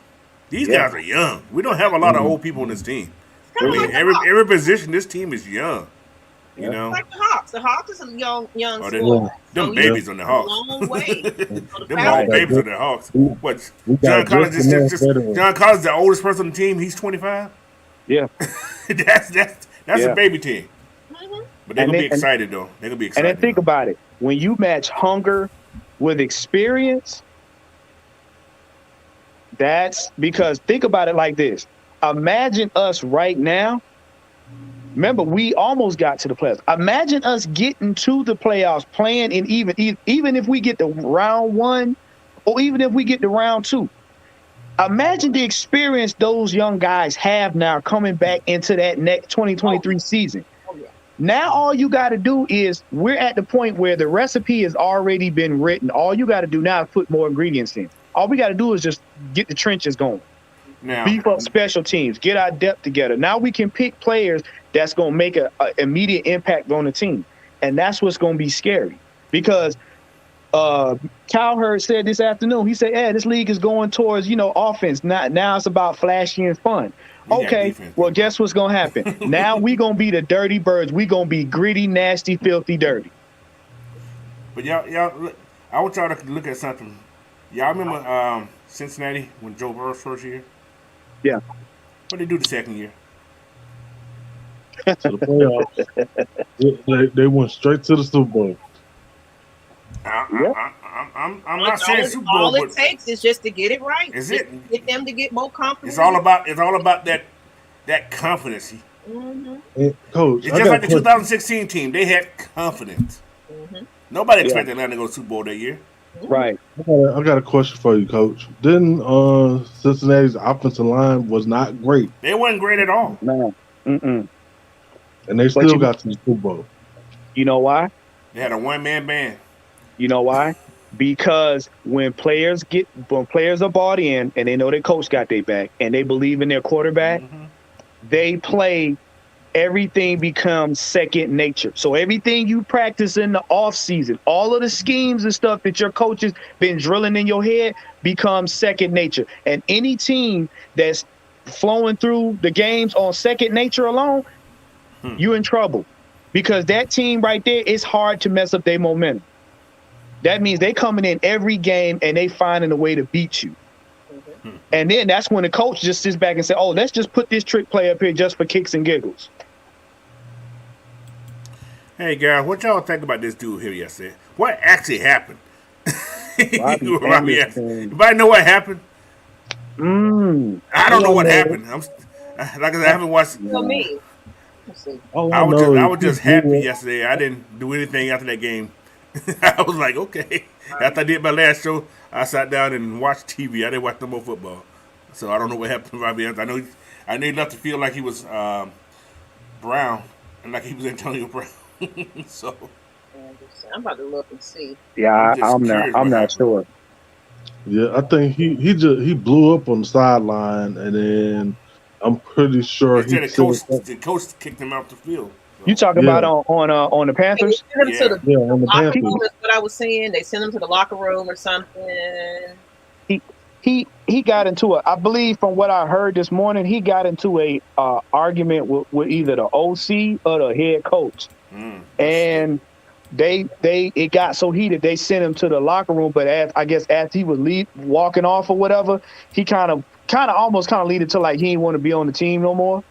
These guys are young. We don't have a lot of old people on this team. I mean, every position, this team is young. You know, like the Hawks. The Hawks is a young squad. Them babies on the Hawks. Long way. Them long babies on the Hawks. What? John Collins John Collins is the oldest person on the team. He's 25. Yeah. that's a baby team. But they're gonna be excited though. They're gonna be excited. And then think about it. When you match hunger with experience, that's because think about it like this. Imagine us right now. Remember, we almost got to the playoffs. Imagine us getting to the playoffs, playing in even if we get to round one, or even if we get to round two. Imagine the experience those young guys have now coming back into that next 2023 season. Now all you got to do is we're at the point where the recipe has already been written. All you got to do now is put more ingredients in. All we got to do is just get the trenches going. Now, beef up special teams, get our depth together. Now we can pick players that's going to make an immediate impact on the team. And that's what's going to be scary. Because Cowherd said this afternoon, he said, this league is going towards, offense. Now it's about flashy and fun. Okay, well, guess what's going to happen? Now we going to be the dirty birds. we going to be gritty, nasty, filthy, dirty. But y'all, I want y'all to look at something. Y'all remember Cincinnati when Joe Burrow's first year? Yeah. What did they do the second year? To the playoffs. They went straight to the Super Bowl. I'm not saying Super Bowl. All it takes is just to get it right. Is it? Get them to get more confidence. It's all about that confidence. Coach, it's just like the 2016 team. They had confidence. Nobody expected Atlanta to go to Super Bowl that year. Right. I got a question for you, Coach. Didn't Cincinnati's offensive line was not great? They wasn't great at all. No. And they still got to the Super Bowl. You know why? They had a one-man band. You know why? Because when players are bought in and they know their coach got their back and they believe in their quarterback, they play everything becomes second nature. So everything you practice in the off season, all of the schemes and stuff that your coaches been drilling in your head becomes second nature. And any team that's flowing through the games on second nature alone, you in trouble. Because that team right there, it's hard to mess up their momentum. That means they coming in every game and they finding a way to beat you. And then that's when the coach just sits back and says, oh, let's just put this trick play up here just for kicks and giggles. Hey, guys, what y'all think about this dude here yesterday? What actually happened? Anybody know what happened? I don't know what happened. Like I said, I haven't watched. Me. I was just happy yesterday. I didn't do anything after that game. I was like, okay. After I did my last show, I sat down and watched TV. I didn't watch no more football. So I don't know what happened. I know enough to feel like he was Brown and like he was Antonio Brown. So I'm about to look and see. Yeah, I'm not sure. Yeah, I think he blew up on the sideline, and then I'm pretty sure the coach kicked him out the field. So. You talking about on the Panthers? On the Panthers. That's what I was saying. They sent him to the locker room or something. He got into I believe from what I heard this morning, he got into a argument with either the OC or the head coach. And it got so heated they sent him to the locker room, but as he was walking off or whatever, he kind of almost leaded to like he didn't want to be on the team no more.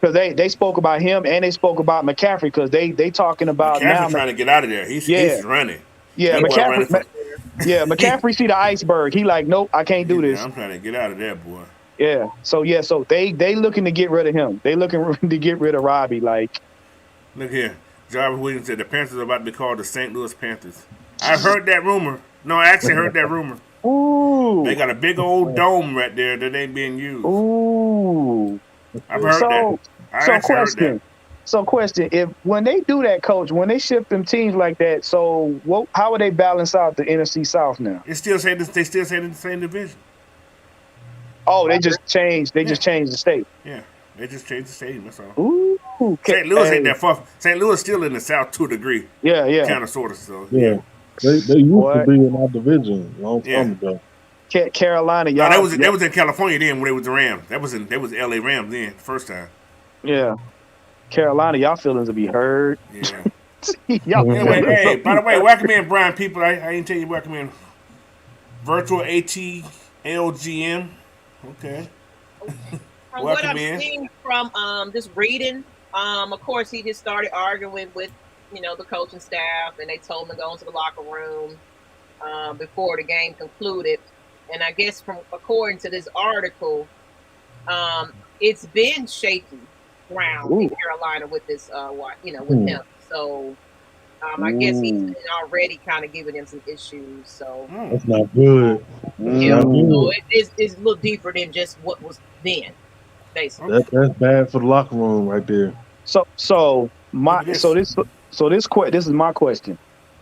Because they spoke about him and they spoke about McCaffrey, because they talking about McCaffrey trying to get out of there. He's running. Yeah, McCaffrey see the iceberg. He like, nope, I can't do this. I'm trying to get out of there, boy. Yeah. So they looking to get rid of him. They looking to get rid of Robbie. Like, look here. Jarvis Williams said the Panthers are about to be called the St. Louis Panthers. I've heard that rumor. No, I actually heard that rumor. Ooh. They got a big old dome right there that ain't being used. Ooh. I've heard that. Question, if when they do that, coach, when they shift them teams like that, how would they balance out the NFC South now? They still say the same division. Oh, they just changed the state. Yeah. They just changed the stadium, that's all. Ooh. St. Louis ain't that far. St. Louis still in the South to a degree. Yeah. Kind of, sort of. So yeah. They used to be in our division a long time ago. Carolina, y'all. No, they was in California then when they was the Rams. They was LA Rams then the first time. Yeah. Carolina, y'all feelings will be heard. Yeah. Anyway, by the way, welcome in, Brian people. I didn't tell you welcome in. Virtual ATLGM. Okay. From what I'm seeing from just reading, of course he just started arguing with, the coaching staff, and they told him to go into the locker room before the game concluded. And I guess according to this article, it's been shaky ground in Carolina with this, with him. So I guess he's been already kind of giving him some issues. So that's not good. So it's a little deeper than just what was then. Basically. That's bad for the locker room right there. This is my question.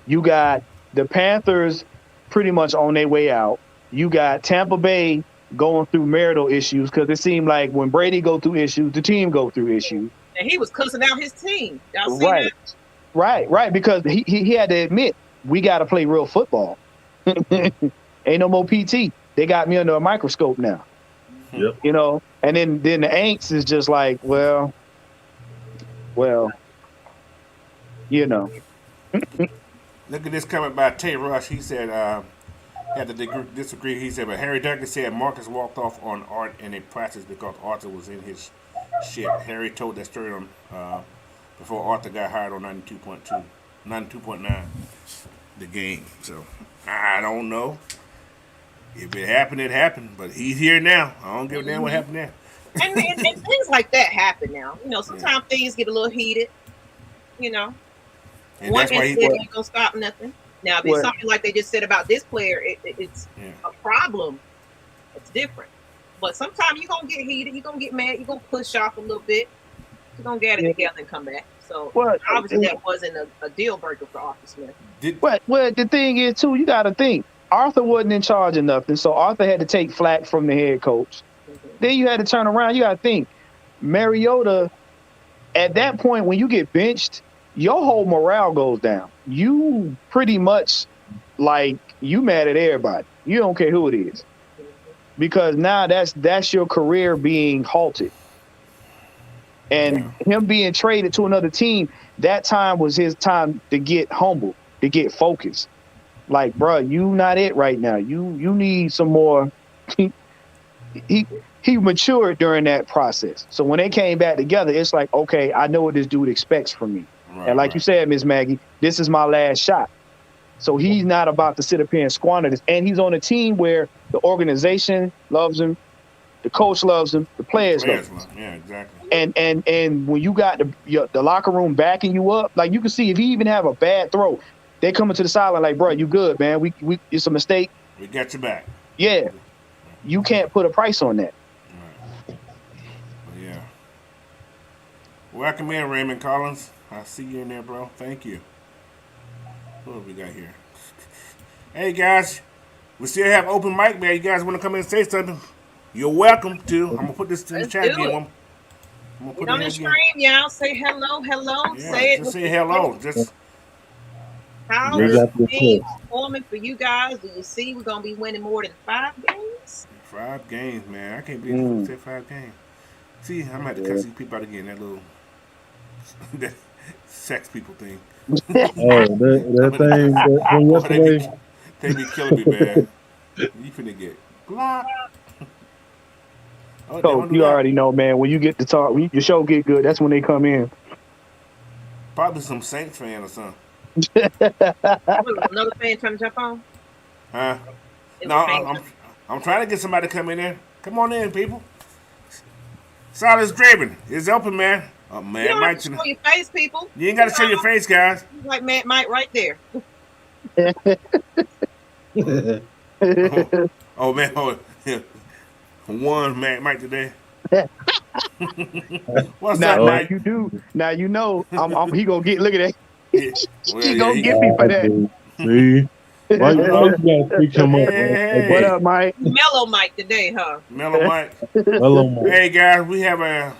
You got the Panthers pretty much on their way out. You got Tampa Bay going through marital issues, because it seemed like when Brady go through issues, the team go through issues. And he was cussing out his team. Y'all see that? Right. Because he had to admit, we got to play real football. Ain't no more PT. They got me under a microscope now. Yep. And then the angst is just like, well. Look at this comment by Tay Rush. He said, had to disagree. He said, but Harry Douglas said Marcus walked off on Art in a practice because Arthur was in his shit. Harry told that story on before Arthur got hired on 92.9, the game. So I don't know. If it happened, it happened. But he's here now. I don't give a damn what happened there. And things like that happen now. Sometimes things get a little heated. And one incident ain't gonna stop nothing. Now, if it's something like they just said about this player, it's a problem. It's different. But sometimes you're gonna get heated. You're gonna get mad. You're gonna push off a little bit. You're gonna get it together and come back. So obviously that wasn't a deal breaker for Arthur Smith. Well, the thing is too, you got to think Arthur wasn't in charge of nothing, so Arthur had to take flack from the head coach. Then you had to turn around. You got to think Mariota at that point, when you get benched, your whole morale goes down. You pretty much like you mad at everybody. You don't care who it is, because now that's your career being halted. And him being traded to another team, that time was his time to get humble, to get focused. Like, bro, you not it right now. You need some more. He matured during that process. So when they came back together, it's like, okay, I know what this dude expects from me. Right, and like you said, Miss Maggie, this is my last shot. So he's not about to sit up here and squander this. And he's on a team where the organization loves him, the coach loves him, the players love him. Yeah, exactly. And when you got the locker room backing you up, like you can see if he even have a bad throw, they coming to the sideline like, bro, you good, man. We it's a mistake. We got your back. Yeah. You can't put a price on that. Right. Yeah. Welcome in, Raymond Collins. I see you in there, bro. Thank you. What have we got here? Hey, guys. We still have open mic, man. You guys want to come in and say something? You're welcome to. I'm going to put this in the chat again. Get on the stream, y'all. Say hello. Yeah, say it. Just say hello. Just. How is the team performing for you guys? Do you see we're going to be winning more than 5 games? 5 games, man. I can't believe you said 5 games. See, I'm going to have to cut these people out again. That little that sex people thing. That thing yesterday. They be killing me, man. You finna get blocked. So you already know, man. When you get to talk, when your show get good, that's when they come in. Probably some Saints fan or something. Another fan trying to jump on? Huh? No, I'm trying to get somebody to come in there. Come on in, people. Silas Draven is open, man. Oh, man, you don't have to show your face, people. You ain't got to show your face, guys. Like Matt Mike right there. Oh man, one Matt Mike today. What's up, Mike? You do. Now you know he gonna get. Look at that. Yeah. Well, he gonna get me for that. See, why you gotta speak him up? What up, Mike? Mellow Mike today, huh? Mellow Mike. Hello, Mike. Hey guys, we have a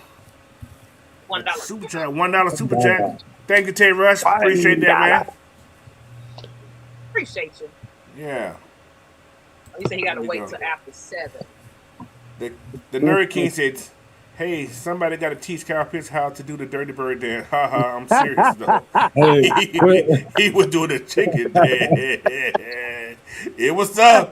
$1 super chat. $1 super chat. Thank you, Tay Rush. Appreciate that, man. Appreciate you. Yeah. You said he gotta wait till after 7. The Nerd King said, "Hey, somebody got to teach Kyle Pitts how to do the Dirty Bird dance." Haha, I'm serious though. He was doing the chicken dance. It was up.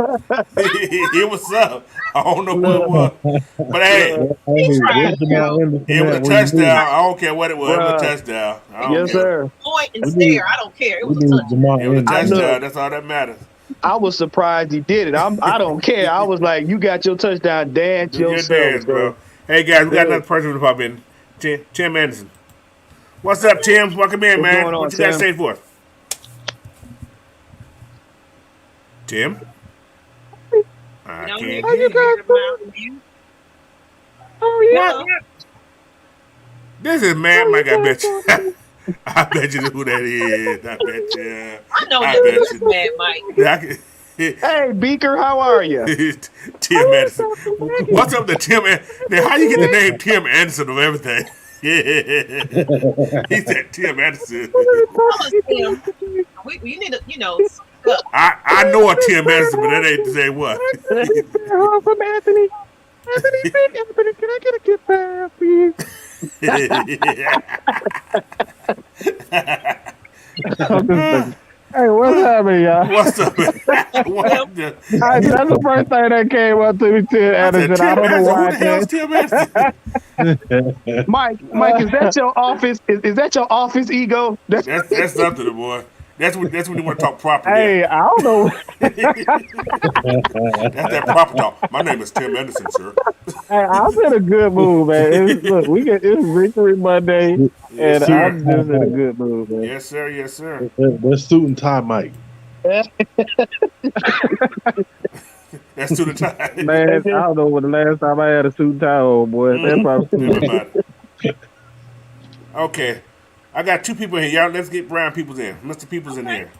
It was up. I don't know what it was, but hey, it was a touchdown. I don't care what it was. It was a touchdown. Yes, sir. Point and stare. I don't care. It was a touchdown. It was a touchdown. That's all that matters. I was surprised he did it. I don't care. I was like, you got your touchdown, dance yourself, dance, bro. Hey guys, we got another person to pop in. Tim Anderson. What's up, Tim? Welcome in, man. What you got to say for us? Tim? I can't hear you. Oh, yeah. This is Mad Mike, I bet you. I bet you know who that is. I bet you. I know this is Mad Mike. Hey, Beaker, how are you? Tim Anderson. What's up to Tim? Now, how you get the name Tim Anderson of everything? He said Tim Anderson. You need to, I know a Tim Anderson, but that ain't the same one. From Anthony. Anthony, can I get a gift bag for you? Hey, what's happening, y'all? What's up, man? That's the first thing that came up to me, Tim Anderson. I don't know why. Who the hell is Tim Anderson? Mike, is that your office? Is that your office ego? That's something, boy. That's when you want to talk proper. Hey, yeah. I don't know. That's that proper talk. My name is Tim Anderson, sir. Hey, I'm in a good mood, man. It's Victory Monday, yes, and sir. I'm just in a good mood, man. Yes, sir. Yes, sir. That's suit and tie, Mike. That's suit and tie. Man, I don't know when the last time I had a suit and tie on, boy. That's probably Okay. I got 2 people here. Y'all, let's get Brown Peoples in. Mr. Peoples in here.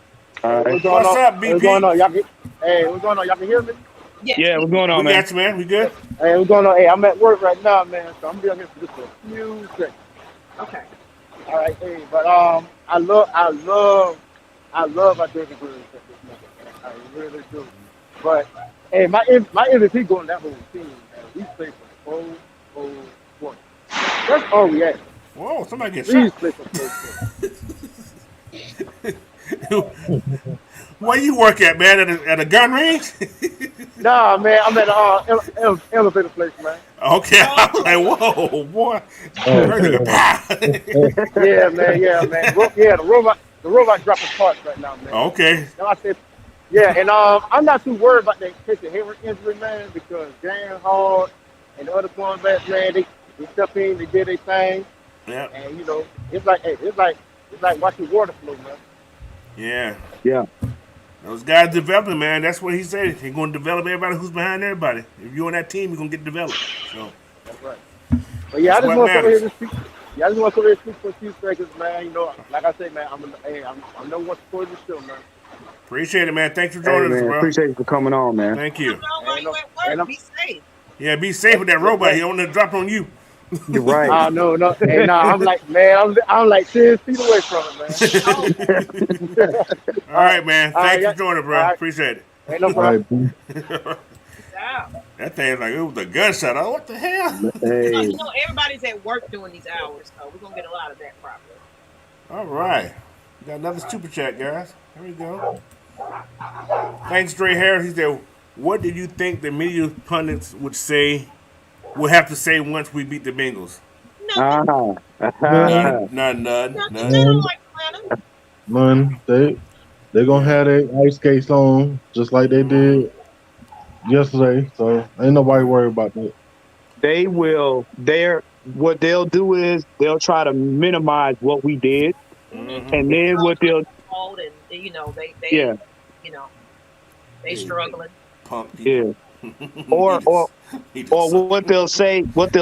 All right. What's up, BP? What's going on? What's going on? Y'all can hear me? Yeah, what's going on, we man? got you, man. We good? Hey, what's going on? Hey, I'm at work right now, man, so I'm gonna be on here for just a few seconds. Okay. All right, hey, but I love our David Green at this moment, man. I really do. But hey, my MVP going that whole team, man. We play for full sport. That's all we ask. Whoa, somebody get Please shot. play for full sport. Where you work at, man? At a gun range? Nah, man, I'm at elevator place, man. Okay, I was like, Okay. whoa, boy. Oh, Crazy like, Yeah, man. Yeah, the robot dropping parts right now, man. okay. Now I said, yeah, and I'm not too worried about that Casey Hayward injury, man, because Dan Hall and the other cornerbacks, man, they step in, they did their thing, Yeah, and it's like, hey, it's like watching water flow, man. yeah. Yeah. Those guys developing, man. That's what he said. He's going to develop everybody who's behind everybody. If you're on that team, you're going to get developed. So That's right. But yeah, that's I just what want to come here matters. to speak. Yeah, I just want to come here to speak for a few seconds, man. Like I say, man, I'm number one supporter of the show, man. Appreciate it, man. Thanks for Hey joining us, man, bro. appreciate you for coming on, man. Thank You you. know while And, you at and work, I'm, be safe. Yeah, be safe with that robot. man, He on the drop on you. You're right. no, no, and I'm like, man, I'm like 10 feet away from Oh, it, man. All All right, right, man. all right, Thanks for yeah, joining, all bro. right, Appreciate it. ain't no all right, problem. B. yeah. That thing's like it was a gunshot. Oh, what the hell? Hey, Everybody's at work during these hours, so we're gonna get a lot of that probably. All right. Got another super chat, guys. Here we go. Thanks, Dre Harris. He said, "What did you think the media pundits would have to say once we beat the Bengals?" Nothing. ah, None, Nothing. They don't none, like Atlanta. none. They gonna Yeah. have their ice skates on just like they did yesterday. So ain't nobody worried about that. they will. What they'll do is they'll try to minimize what we did, Mm-hmm. and then what they'll Cold and they yeah you know they Hey, struggling. punk yeah people. or he or just he just or suck. what they'll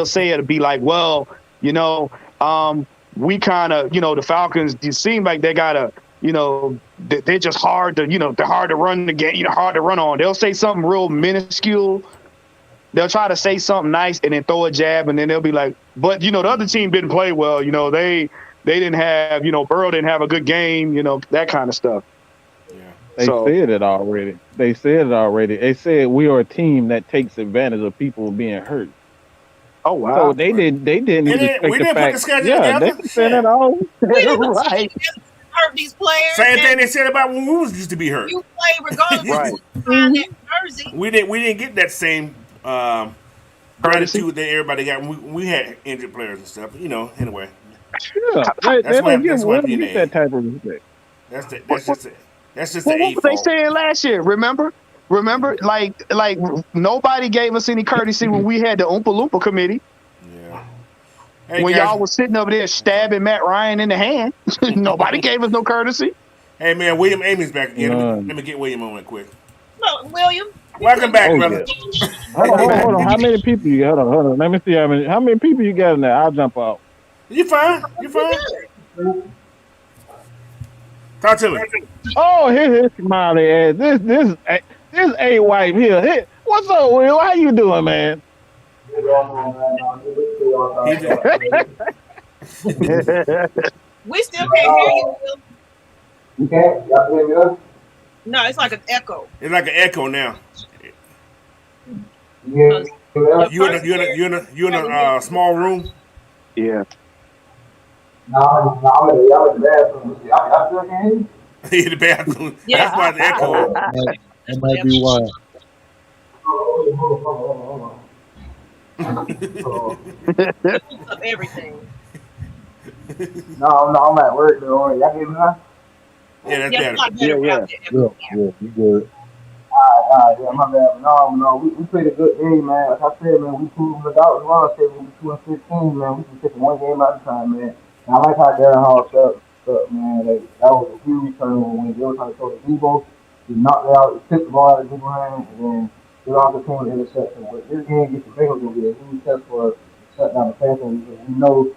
say it'll be like, well, you know, we kind of, the Falcons, it seem like they gotta, they're just hard to, they're hard to run the game, hard to run on. They'll say something real minuscule. They'll try to say something nice and then throw a jab, and then they'll be like, but the other team didn't play well. They didn't have, Burrow didn't have a good game, that kind of stuff. Yeah. They So, said it already. They said it already. They said we are a team that takes advantage of people being hurt. oh So wow, they didn't. They didn't We even didn't, take we the didn't put the fact. schedule Yeah, they together. been saying that Shit. all. We didn't put right, hurt these players Same thing and they said about when we was used to be hurt. you play regardless of right, who's behind that jersey. We didn't get that same courtesy. gratitude that everybody got when we had injured players and stuff. But, anyway, Yeah, they that's what don't give. that's We why don't get DNA. that type of respect. That's just it. That's just the Well, A what were they fault. saying last year? Remember, like nobody gave us any courtesy when we had the Oompa Loompa committee. Yeah. Hey When guys. y'all was sitting over there stabbing Matt Ryan in the hand, nobody gave us no courtesy. Hey man, William Amy's back again. Let None. me get William on it quick. Look, William, you Welcome couldn't back, Oh brother. yeah. Hold on. How many people you got? Hold on. Let me see how many people you got in there. I'll jump out. You fine? You be fine? good. Talk to me. Oh, here's his smiley ass. This a wife here. Hey, what's up, Will? How you doing, man? He just, We still can't hear you, Will. You can't? Y'all can hear me now? No, it's like an echo. it's like an echo now. You hear me now? You in a small room. Yeah, No, y'all in the bathroom. Y'all still can't hear me? In the bathroom. Yeah. That's why it's echoing. That might be why. Hold on. Of everything. No, I'm at work though. Y'all hear me now? Yeah, that's Yeah, better. it's not yeah, better yeah. without the Yeah, echo. yeah, you good. Yeah, my bad. No, we played a good game, man. Like I said, man, we proved the doubt as well. I said we 2-15, man. We can take one game at a time, man. And I like how Darren Hall up, man. Like, that was a huge turnover when they were trying to throw the Debo. He knocked it out, he took the ball out of Debo hand, and then they lost the team with interception. But this game against the Bengals will be a huge test for us to shut down the Falcons because we know the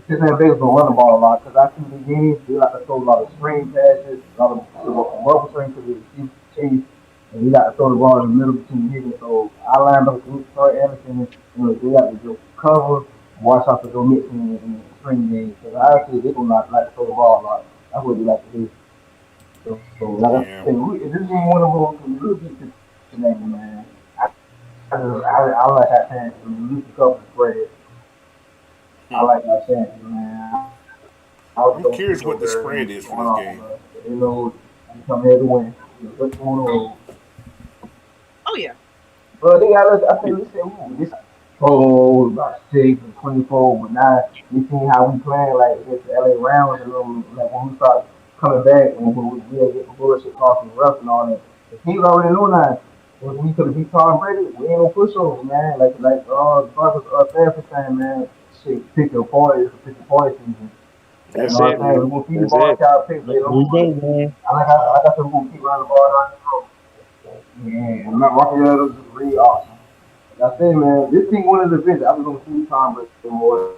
Cincinnati Bengals don't run the ball a lot. Because I see the games, they like to throw a lot of screen passes, a lot of bubble screen to the receiver chase. And we got to throw the ball in the middle between here. So our linebackers, Troy Anderson, they got to just cover watch out for those mix in the spring games. Because I actually they do not like to throw the ball a lot. That's what they like to do. So like I Yeah. said, if this game one of them, we'll get to Cincinnati, man. I like our chances. We used to cover the spread. I like our chances, man. I was I'm going to curious pick what over the there spread and is for going this off, game. but they know we come here to win. What's going on? Oh yeah. But they got us. I think we said this whole about 6 and 24, but now you see how we playing like against the LA Rams and them, like when we start coming back and when we get the bullshit crossing rough and all that. The teams already know now. If we could have beat Tom Brady, we ain't no pushover, man. The Bucks therapy saying, man, shit, pick your poise, pick your poise season. You That's know what it, I'm saying? man. We're gonna feed the That's ball it. to our picks There later we on. go, man. Like I said, we're gonna keep running the ball down the road. Yeah, and Matt Walker is really awesome. Like I said, man, this team won the division. I was gonna see Tom Brady more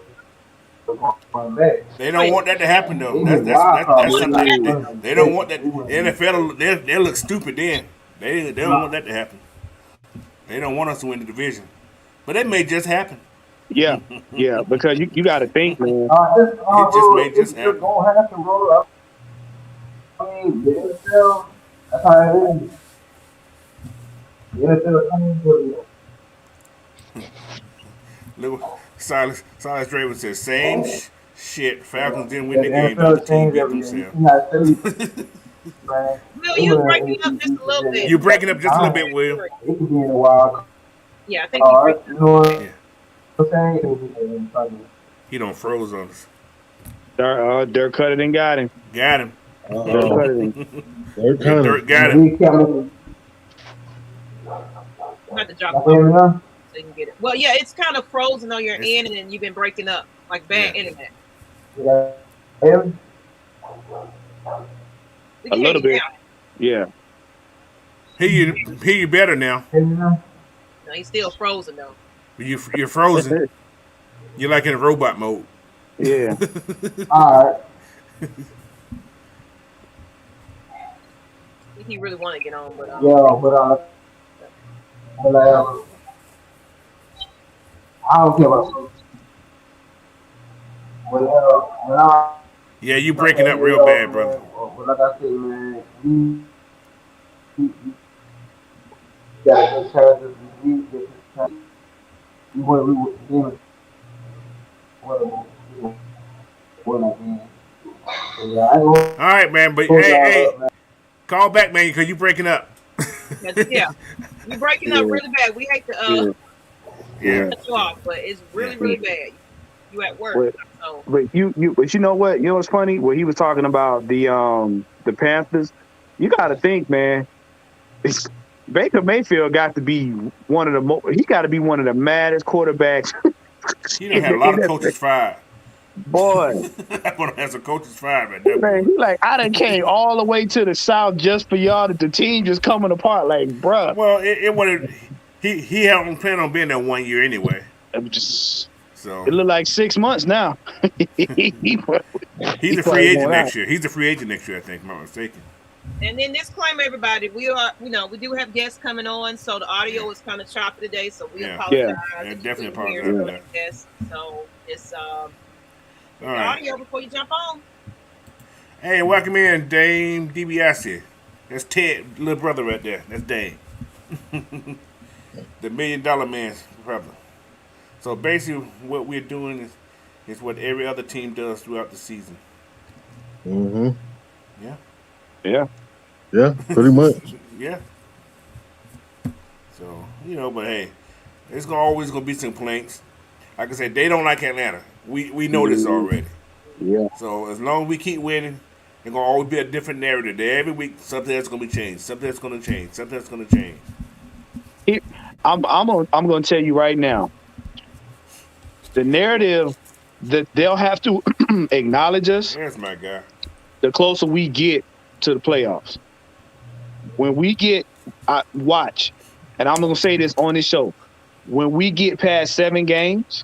going back. They Oh don't yeah. want that to happen though. They That's hit that's wild that's, card, that's but Wouldn't something it's they, happen not though. they don't want unexpected. that. They The wouldn't. NFL they look stupid then. They don't want that to happen. They don't want us to win the division, but it may just happen. Yeah, yeah. Because you got to think, man. It just may Bro, just it's happen. gonna happen, bro. I mean, the NFL, that's how it is. The NFL, I mean, Look, Silas Draven says same shit. Falcons didn't win the the game. The other NFL team change beat every year. You themselves. see how silly, man. Will, They you were in breaking the up NFC just East a and little then bit. You you got breaking some up just a little time. bit, Will. It could be in the wild Yeah, I think you card. breaking You up a know little what bit. Yeah, I'm saying? he don't froze on us. Dirk cut it and got him. Got him. Dirk Uh-oh. cut it and They're Yeah, kind of. Dirk got And him. we kept You have to drop like off every now. so you can get it. Well, yeah, it's kind of frozen on your It's, end, and then you've been breaking up like bad yeah. internet. You got every We a can hear little you bit. now. Yeah. Hear you better now. every now. No, he's still frozen though. You're frozen. You're like in robot mode. Yeah. All right. I think he really want to get on, but Yeah, but I don't care about when I Yeah, you like breaking up NBA real love, bad, brother. man. But like I said, man, we got good characters. We get this chance. We would game what win again. So yeah, I ain't All right, man. But gonna hey, y'all up, man. call back, man, because you breaking up. yeah, you breaking up Yeah. really bad. We hate to Yeah. Yeah. cut you off, but it's really Yeah. really bad. You at work, But so but you know what? You know what's funny? When he was talking about the Panthers, you got to think, man. It's, Baker Mayfield got to be one of the he got to be one of the maddest quarterbacks He done in had a the lot of NFL. coaches fired. Boy, That one has some coaches fired at that man, point. he like I done came all the way to the south just for y'all. That the team just coming apart. Like, bruh, Well, it would he hadn't planned on being there 1 year anyway. it was just So it looked like 6 months now. he he's a free probably agent going out. next year. He's a free agent next year, I think, if I'm not mistaken. and then disclaimer, everybody, we are we do have guests coming on, so the audio is kind of choppy today, so we Yeah. apologize. Yeah, that you definitely couldn't hear apologize some for of that. the guests. So it's All the right. audio before you jump on. Hey, welcome in, Dame DiBiase. That's Ted, little brother right there. That's Dame. The $1 million man's brother. So basically what we're doing is what every other team does throughout the season. Mm-hmm. Yeah. Yeah, Yeah, pretty much. Yeah. So, but hey, it's always gonna be some complaints. Like I said, they don't like Atlanta. We know this already. yeah. So as long as we keep winning, there's gonna always be a different narrative. There every week something that's gonna be changed. Something that's gonna change. Something that's gonna change. I'm gonna tell you right now, the narrative that they'll have to acknowledge us There's my guy. the closer we get to the playoffs. When we get watch, and I'm gonna say this on this show, when we get past 7 games,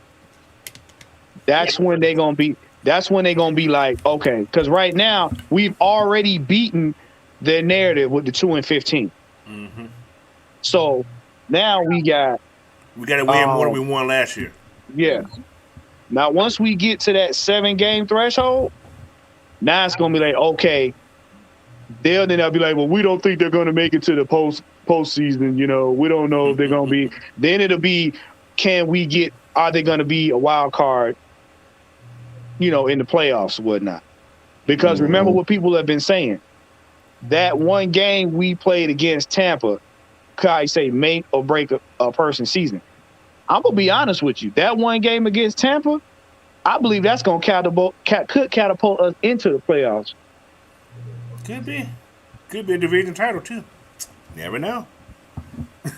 that's when they're gonna be. That's when they're gonna be like, okay, because right now we've already beaten their narrative with the 2-15. Mm-hmm. So now we got We got to win more than we won last year. yeah. Now, once we get to that 7-game threshold, now it's gonna be like, okay, they'll be like, well, we don't think they're gonna make it to the postseason. You know, we don't know if they're gonna be. Then it'll be, are they gonna be a wild card? You know, in the playoffs or whatnot. Because remember what people have been saying. That one game we played against Tampa, I say make or break a person's season. I'm gonna be honest with you. That one game against Tampa, I believe that's gonna catapult us into the playoffs. Could be a division title too. Never know.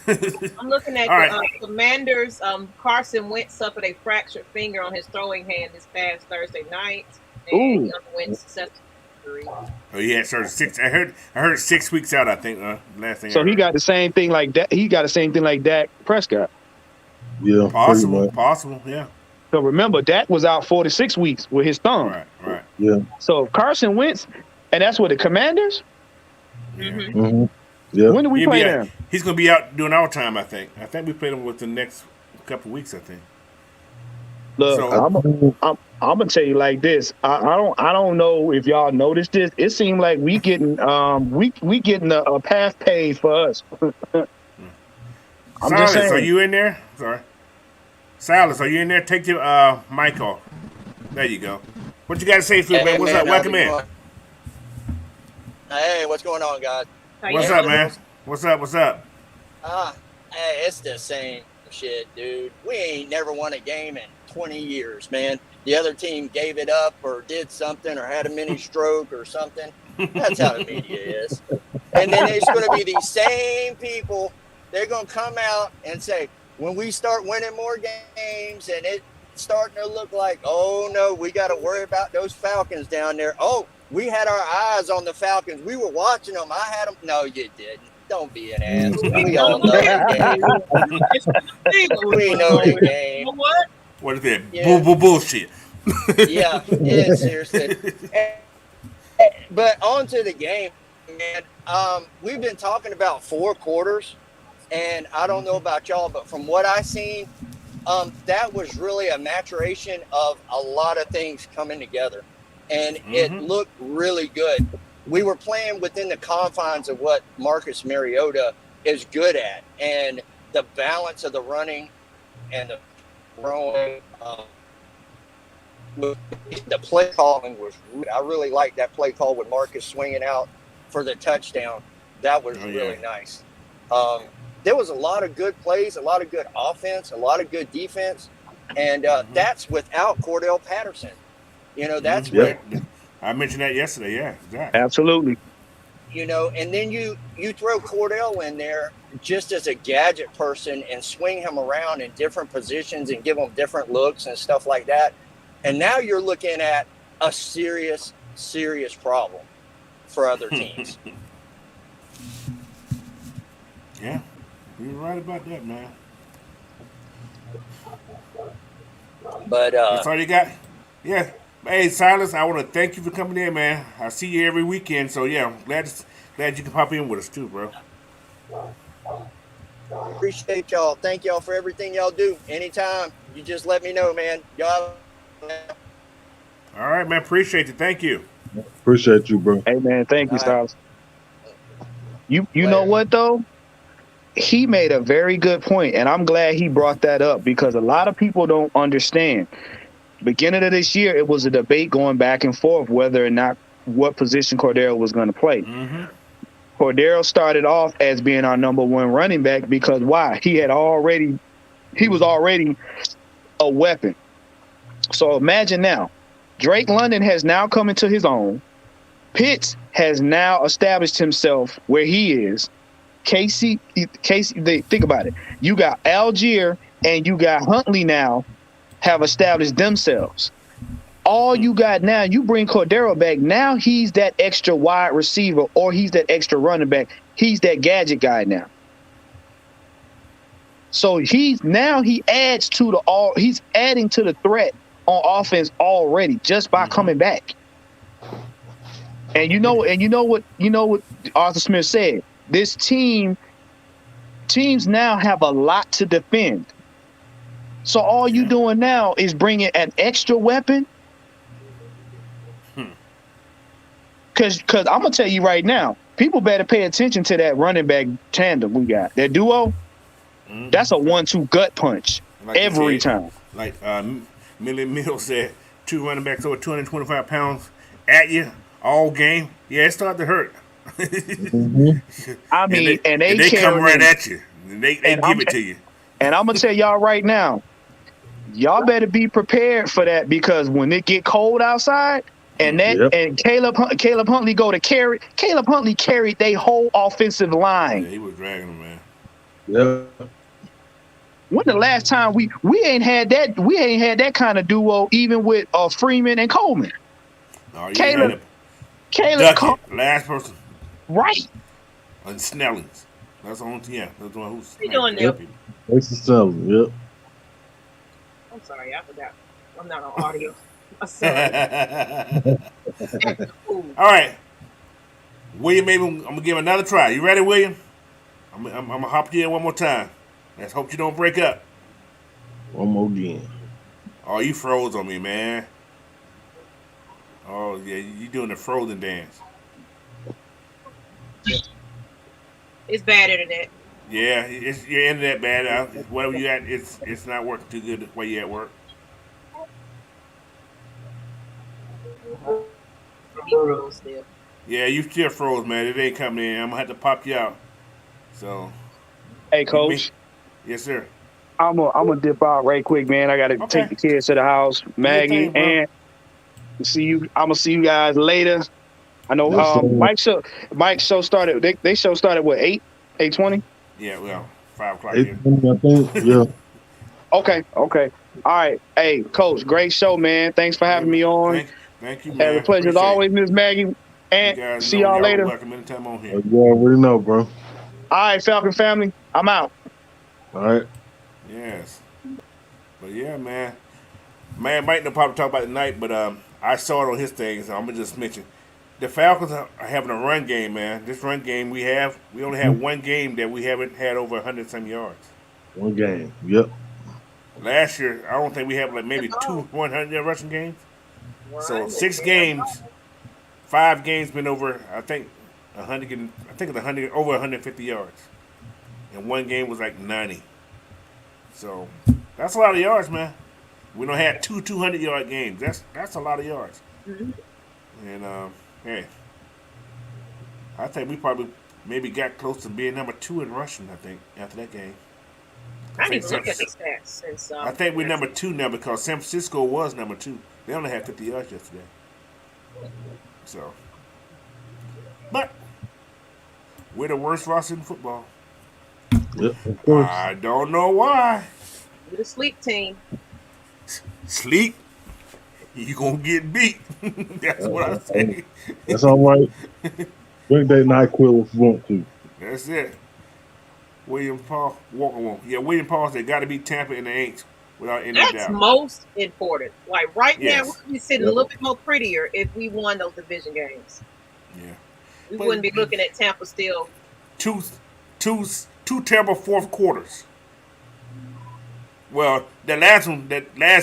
I'm looking at the Commanders. Carson Wentz suffered a fractured finger on his throwing hand this past Thursday night, and he underwent successful surgery. Oh, yeah, sir. I heard 6 weeks out. I think last thing. So he got the same thing like that. He got the same thing like Dak Prescott. Yeah, possible. Yeah. So remember, Dak was out 4 to 6 weeks with his thumb. Right. Yeah. So Carson Wentz, and that's what the Commanders. Mm-hmm. Yeah. When do we play them? He's going to be out during our time, I think. I think we played him with the next couple weeks, I think. Look, I'm gonna tell you like this. I don't know if y'all noticed this. It seemed like we getting a path paid for us. I'm Silas, just saying. are you in there? Sorry. Silas, are you in there? Take your mic off. There you go. What you got to say, Flip, man? What's up? Welcome in. Hey, what's going on, guys? What's up, man? What's up? Hey, it's the same shit, dude. We ain't never won a game in 20 years, man. The other team gave it up or did something or had a mini stroke or something. That's how the media is. And then it's going to be these same people. They're going to come out and say, when we start winning more games and it's starting to look like, oh, no, we got to worry about those Falcons down there. Oh, we had our eyes on the Falcons. We were watching them. I had them. No, you didn't. Don't be an ass. We all know the game. We know the game. What is that? Yeah. Bullshit. Yeah, seriously. But on to the game, man. We've been talking about 4 quarters, and I don't know about y'all, but from what I seen, that was really a maturation of a lot of things coming together. And it looked really good. We were playing within the confines of what Marcus Mariota is good at. And the balance of the running and the throwing, the play calling was – I really liked that play call with Marcus swinging out for the touchdown. That was really nice. There was a lot of good plays, a lot of good offense, a lot of good defense. And that's without Cordell Patterson. You know, that's what I mentioned that yesterday. Yeah, exactly. Absolutely. You know, and then you throw Cordell in there just as a gadget person and swing him around in different positions and give him different looks and stuff like that. And now you're looking at a serious problem for other teams. Yeah, you're right about that, man. But that's all you got? Yeah. Hey, Silas, I want to thank you for coming in, man. I see you every weekend, so yeah, I'm glad you can pop in with us too, bro. Appreciate y'all. Thank y'all for everything y'all do. Anytime, you just let me know, man. Y'all. All right, man. Appreciate it. Thank you. Appreciate you, bro. Hey, man. Thank you, Silas. You know what though? He made a very good point, and I'm glad he brought that up because a lot of people don't understand. Beginning of this year, it was a debate going back and forth whether or not what position Cordero was going to play. Cordero started off as being our number 1 running back because why? He was already a weapon. So imagine now, Drake London has now come into his own. Pitts has now established himself where he is. Casey, think about it. You got Algier and you got Huntley now have established themselves. All you got now, you bring Cordero back. Now he's that extra wide receiver or he's that extra running back. He's that gadget guy now. So he's adding to the threat on offense already just by coming back. And you know what Arthur Smith said. Teams now have a lot to defend. So all you doing now is bringing an extra weapon. Because I'm gonna tell you right now, people better pay attention to that running back tandem we got. That duo, that's a 1-2 gut punch every time. Like Millie Mills said, 2 running backs over 225 pounds at you all game. Yeah, it started to hurt. I mean, and they come right at you. And they give it to you. And I'm gonna tell y'all right now, y'all better be prepared for that, because when it get cold outside and and Caleb Huntley go to carry, Caleb Huntley carried their whole offensive line. Yeah, he was dragging them, man. Yeah. When the last time we ain't had that kind of duo, even with Freeman and Coleman. No, Caleb last person. Right. And Snellings. That's the only thing. Yeah, that's the one who's doing now. It's the Snellings. Yep. I'm sorry, I forgot. I'm not on audio. I'm sorry. All right, William. Maybe I'm gonna give another try. You ready, William? I'm gonna hop you in one more time. Let's hope you don't break up. One more again. Oh, you froze on me, man. Oh yeah, you doing the frozen dance. It's bad internet. Yeah, it's your internet bad. Wherever you at, it's not working too good while you at work. He froze still. Yeah, you still froze, man. It ain't coming in. I'm gonna have to pop you out. So. Hey, Coach. Yes, sir. I'm gonna dip out right quick, man. I gotta take the kids to the house. Maggie, and see you. I'm gonna see you guys later. I know Mike's show started. They show started what, 8:20? Yeah, well, 5 o'clock. 8:20, I think. Yeah. Okay. All right. Hey, Coach, great show, man. Thanks for having me on. Thank you, man. Have a pleasure as always, Miss Maggie. And see y'all later. Welcome anytime on here. You already know, bro. All right, Falcon family. I'm out. All right. Yes. But yeah, man. Man might not probably talk about it tonight, but I saw it on his thing, so I'm gonna just mention the Falcons are having a run game, man. This run game we only have one game that we haven't had over 100-some yards. One game. Yep. Last year, I don't think we have like maybe 2 100 rushing games. So 6 games, 5 games been over. I think 100. I think it's 100 over 150 yards, and one game was like 90. So that's a lot of yards, man. We don't have 2 200-yard games. That's a lot of yards. Mm-hmm. And hey, I think we probably maybe got close to being number 2 in rushing. I think after that game. I need to look at the stats since. I think we're number 2 now because San Francisco was number 2. They only had 50 yards yesterday. So, but we're the worst roster in football. Yep, of course. I don't know why. We're the sleep team. Sleep? You gonna get beat. That's what I say. That's all right. Drink that NyQuil if you want to. That's it. William Paul Walker won't. Yeah, William Paul said got to beat Tampa in the 8th without any doubt. That's most important. Like right now, we'd be sitting a little bit more prettier if we won those division games. Yeah, we wouldn't be looking at Tampa still. Two terrible fourth quarters. Well, that last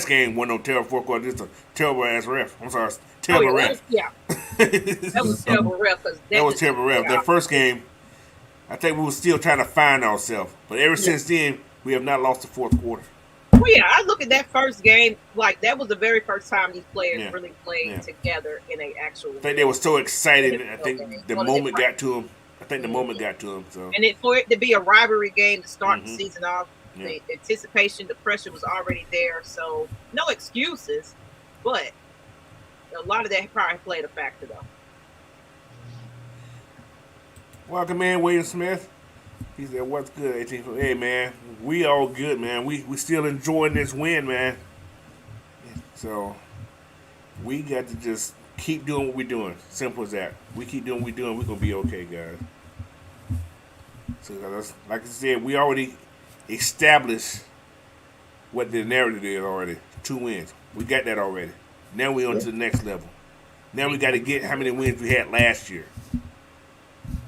game wasn't no terrible fourth quarter. Just a terrible ass ref. I'm sorry, terrible ref. That was terrible ref. That was terrible ref. That first game, I think we were still trying to find ourselves. But ever since then, we have not lost the fourth quarter. Well, yeah, I look at that first game like that was the very first time these players really played together in an actual. I think they were so excited. I think the moment got to them. So. And for it to be a rivalry game to start the season off, the anticipation, the pressure was already there. So no excuses, but a lot of that probably played a factor, though. Welcome in, William Smith. He said, "What's good, 18? Hey, man, we all good, man. We still enjoying this win, man. So we got to just keep doing what we're doing. Simple as that. We keep doing what we're doing. We're gonna be okay, guys. So like I said, we already established what the narrative is already. 2 wins. We got that already. Now we on to the next level. Now we got to get how many wins we had last year.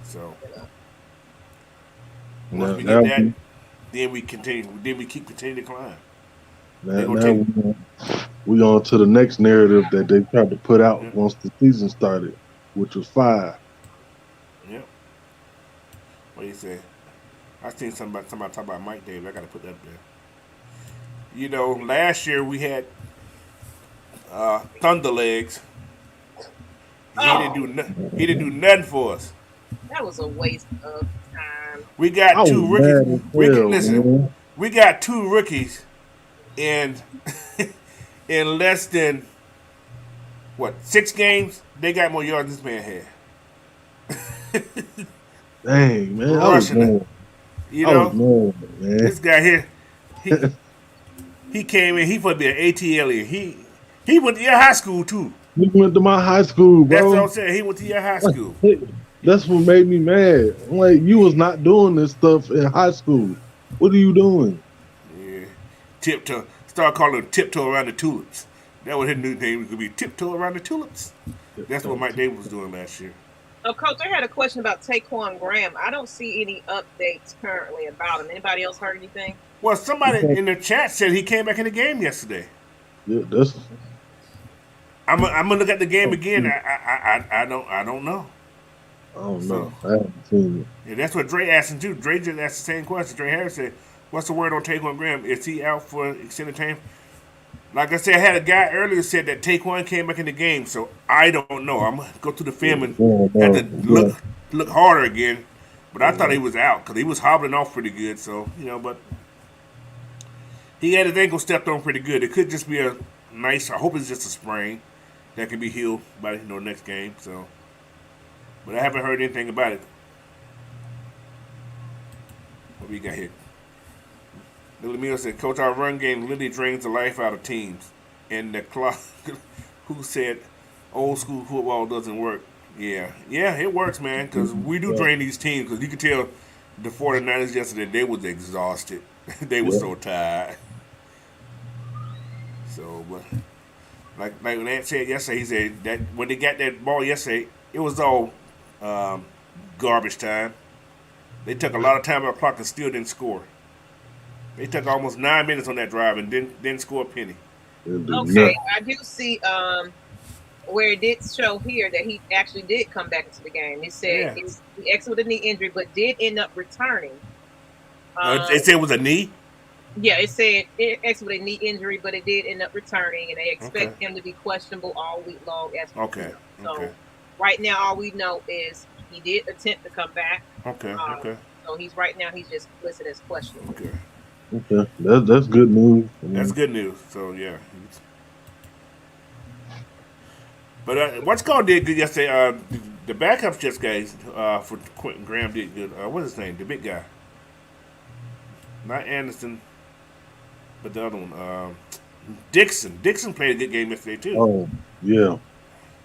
So once we get that, then we continue. Then we keep continuing to climb. They gonna Now take. we on to the next narrative that they tried to put out once the season started, which was 5. Yep. What do you say? I seen somebody talk about Mike Davis. I gotta put that up there. Last year we had Thunder Legs. He didn't do nothing for us. That was a waste of time. We I got two was rookies. mad as hell, man. We got two rookies in in less than 6 games. They got more yards than this man had. Dang, man. Rushing it. I was mad, man. This guy here, he came in. He supposed to be an ATL. He went to your high school too. He went to my high school, bro. That's what I'm saying. He went to your high school. That's what made me mad. I'm like, you was not doing this stuff in high school. What are you doing? Yeah. Tiptoe. Start calling him Tiptoe Around the Tulips. That was his new name. It could be Tiptoe Around the Tulips. That's what Mike Davis was doing last year. Oh, Coach, I had a question about Taquan Graham. I don't see any updates currently about him. Anybody else heard anything? Well, somebody in the chat said he came back in the game yesterday. Yeah, that's. I'm gonna look at the game again. I don't know. I don't know. I haven't seen it. Yeah, that's what Dre asked him too. Dre just asked the same question. Dre Harris said, "What's the word on Taquan Graham? Is he out for extended time?" Like I said, I had a guy earlier said that Taquan came back in the game, so I don't know. I'm gonna go through the film and have to look harder again. But I thought he was out because he was hobbling off pretty good. So but he had his ankle stepped on pretty good. It could just be a nice. I hope it's just a sprain that can be healed by next game. So, but I haven't heard anything about it. What we got here? Billy Mills said, "Coach, our run game literally drains the life out of teams." And the clock, who said, "Old school football doesn't work." Yeah, it works, man, because we do drain these teams. Because you can tell the 49ers yesterday, they was exhausted. They were so tired. So, but like when Ant said yesterday, he said that when they got that ball yesterday, it was all garbage time. They took a lot of time on the clock and still didn't score. They took almost 9 minutes on that drive and didn't score a penny. Okay, I do see where it did show here that he actually did come back into the game. It said he exited with a knee injury, but did end up returning. They said it was a knee? Yeah, it said it exited with a knee injury, but it did end up returning, and they expect him to be questionable all week long. So right now, all we know is he did attempt to come back. Okay. So he's just listed as questionable. Okay, that's good news. That's good news. So yeah. But what's called did good yesterday. The backups just guys for Quentin Graham did good. What's his name? The big guy. Not Anderson, but the other one. Dixon. Dixon played a good game yesterday too. Oh yeah.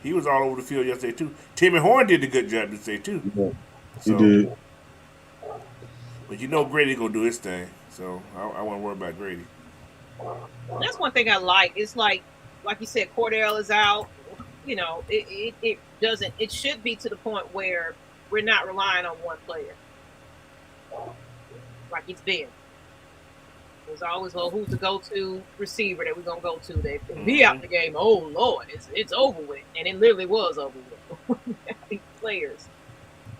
He was all over the field yesterday too. Timmy Horn did a good job yesterday too. Yeah, he did. But Grady gonna do his thing. So I won't worry about Grady. That's one thing I like. It's like you said, Cordell is out. It doesn't. It should be to the point where we're not relying on one player, like it's been. There's always, who's the go-to receiver that we're gonna go to? That be out the game. Oh Lord, it's over with, and it literally was over with. These players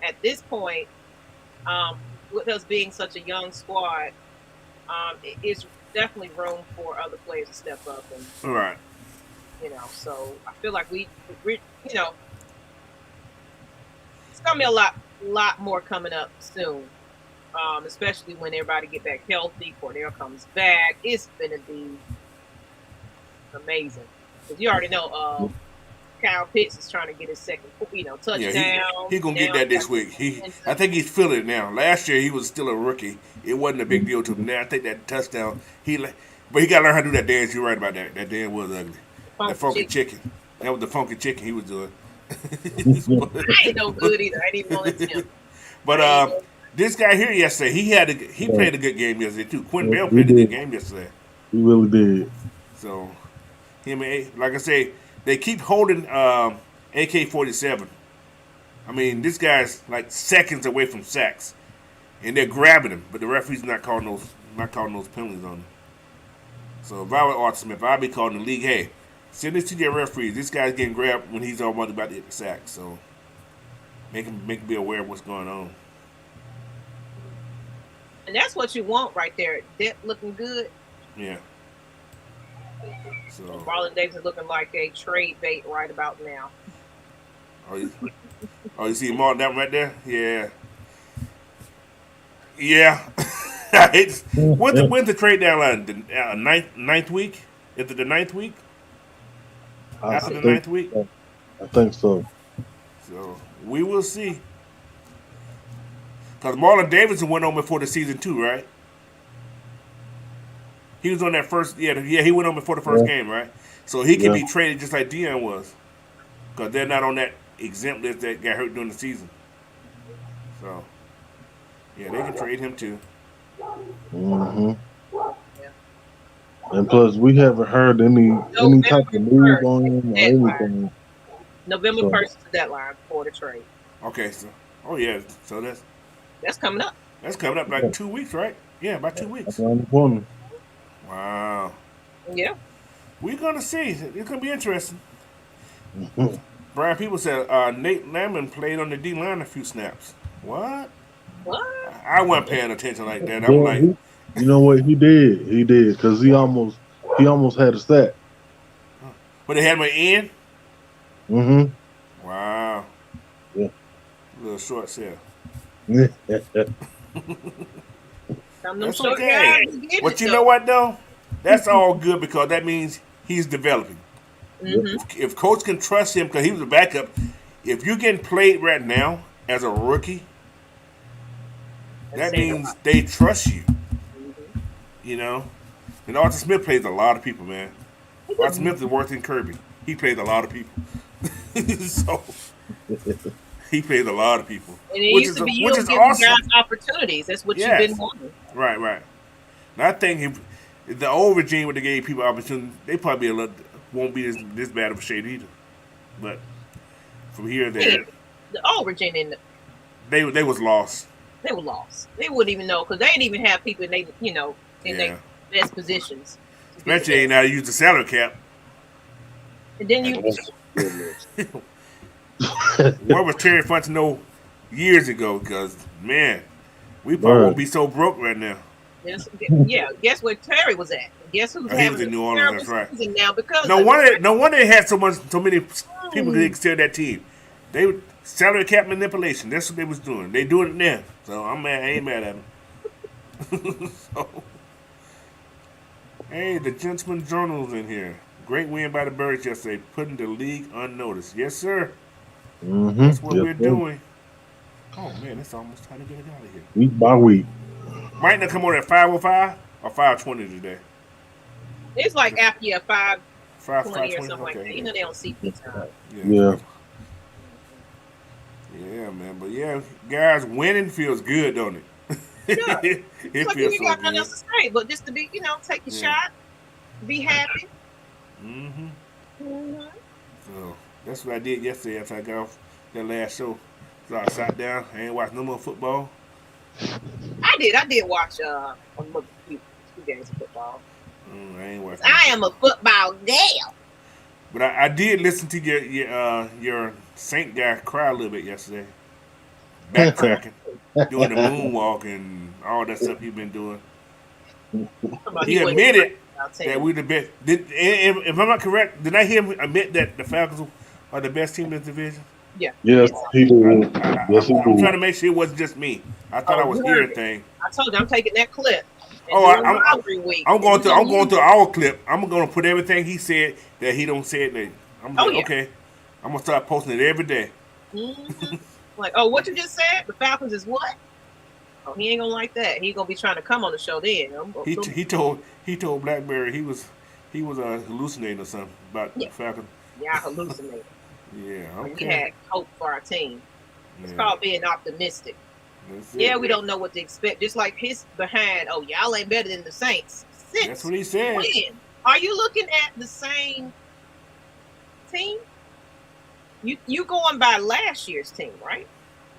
at this point, with us being such a young squad. It's definitely room for other players to step up and right. So I feel like we it's gonna be a lot more coming up soon. Especially when everybody get back healthy, Cordell comes back. It's gonna be amazing. Because you already know Kyle Pitts is trying to get his second touchdown. Yeah, he gonna get that this week. I think he's feeling it now. Last year he was still a rookie. It wasn't a big deal to him. Now I think that touchdown but he gotta learn how to do that dance. You're right about that. That dance was ugly. That funky chicken. That was the funky chicken he was doing. I ain't no good either. I didn't even want to. But this guy here yesterday, he played a good game yesterday too. Quentin Bell played a good game yesterday. He really did. So him and like I say, they keep holding AK-47. I mean, this guy's like seconds away from sacks, and they're grabbing him, but the referee's not calling those penalties on him. So if I were Arthur Smith, I'd be calling the league, hey, send this to your referees. This guy's getting grabbed when he's almost about to hit the sack. So make him be aware of what's going on. And that's what you want right there. Depth looking good. Yeah. So Marlon Davis is looking like a trade bait right about now. You see Marlon that right there? Yeah. Yeah. When's the trade deadline? The ninth week? Is it the ninth week? After the ninth week? I think so. So we will see. Because Marlon Davidson went on before the season too, right? He was on that first, he went on before the first game, right? So he can be traded just like Dion was. Because they're not on that exempt list that got hurt during the season. So, yeah, they can trade him too. Mm-hmm. And plus, we haven't heard any type of news on him or anything. November 1st is the deadline for the trade. Okay, so that's coming up. That's coming up like 2 weeks, right? Yeah, about 2 weeks. That's around the corner. Wow. Yeah. We're gonna see. It's gonna be interesting. Brian, people said Nate Lamon played on the D line a few snaps. What? I wasn't paying attention like that. I'm like, you know what? He did because he almost had a sack. But they had him at end. Mm-hmm. Wow. Yeah. A little short sale. That's okay. But you know what though? That's all good because that means he's developing. Mm-hmm. If coach can trust him because he was a backup, if you're getting played right now as a rookie, that means they trust you. Mm-hmm. You know? And Arthur Smith plays a lot of people, man. Arthur Smith is worse than Kirby. He plays a lot of people. So he plays a lot of people. And it used to be you giving guys opportunities. That's what you've been wanting. Right. And I think if the old regime would have gave people opportunities, they probably won't be this bad of a shade either. But from here to there, the old regime, they was lost. They were lost. They wouldn't even know because they didn't even have people in their best positions. Especially ain't how to use the salary cap. And then you. Where was Terry Fontenot years ago? Because man, we probably won't be so broke right now. Yeah, guess where Terry was at? Guess who's having in New Orleans? That's right. Now because no wonder they had so many people that extend that team. They salary cap manipulation. That's what they was doing. They doing it now. So I ain't mad at them. Hey, the Gentleman Journal's in here. Great win by the Birds yesterday, putting the league unnoticed. Yes, sir. Mm-hmm. That's what we're doing. Oh man, it's almost time to get it out of here. Week by week. Might not come on at 5:05 or 5:20 today. It's like after you 5:20 or something like that. Yeah. You know they don't see time. Yeah. Yeah, man. But yeah, guys, winning feels good, don't it? Yeah. It like feels you so got good. nothing else to say, but just to be, take your shot, be happy. Mm-hmm. So that's what I did yesterday after I got off that last show. So I sat down. I ain't watched no more football. I did watch a few games of football. I ain't watched. I am a football gal. But I did listen to your Saint guy cry a little bit yesterday. Backtracking, doing the moonwalk and all that stuff he's been doing. He admitted that we're the best. If I'm not correct, did I hear him admit that the Falcons are the best team in this division? Yeah. Yes, he did. I'm trying to make sure it wasn't just me. I thought I was hearing things. I told you I'm taking that clip. I'm going through our clip. I'm going to put everything he said that he don't say it. I'm like, okay. I'm going to start posting it every day. Mm-hmm. Like, what you just said? The Falcons is what? Oh, he ain't gonna like that. He gonna be trying to come on the show then. He told Blackberry he was hallucinating or something about the Falcons. Yeah, hallucinating. Yeah, okay. We had hope for our team. It's called being optimistic. We don't know what to expect. Just like his behind, y'all ain't better than the Saints. That's what he said. When? Are you looking at the same team? You going by last year's team, right?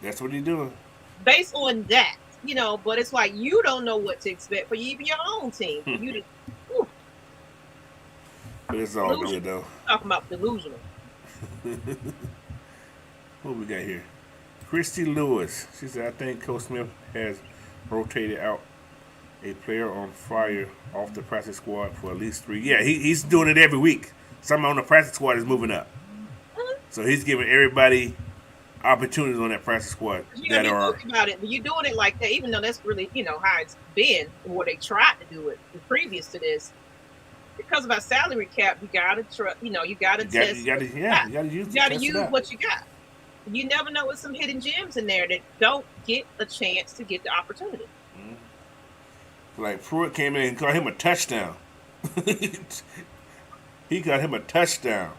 That's what he's doing. Based on that, but it's like you don't know what to expect for even your own team. But it's all good though. Talking about delusional. What we got here? Christy Lewis. She said, I think Coach Smith has rotated out a player on fire off the practice squad for at least 3. Yeah, he's doing it every week. Someone on the practice squad is moving up. So he's giving everybody opportunities on that practice squad that are. About it, but you're doing it like that, even though that's really, how it's been, or they tried to do it previous to this. Because of our salary cap, you gotta test. You gotta use what you got. You never know what's some hidden gems in there that don't get a chance to get the opportunity. Mm-hmm. Like Pruitt came in and got him a touchdown. He got him a touchdown.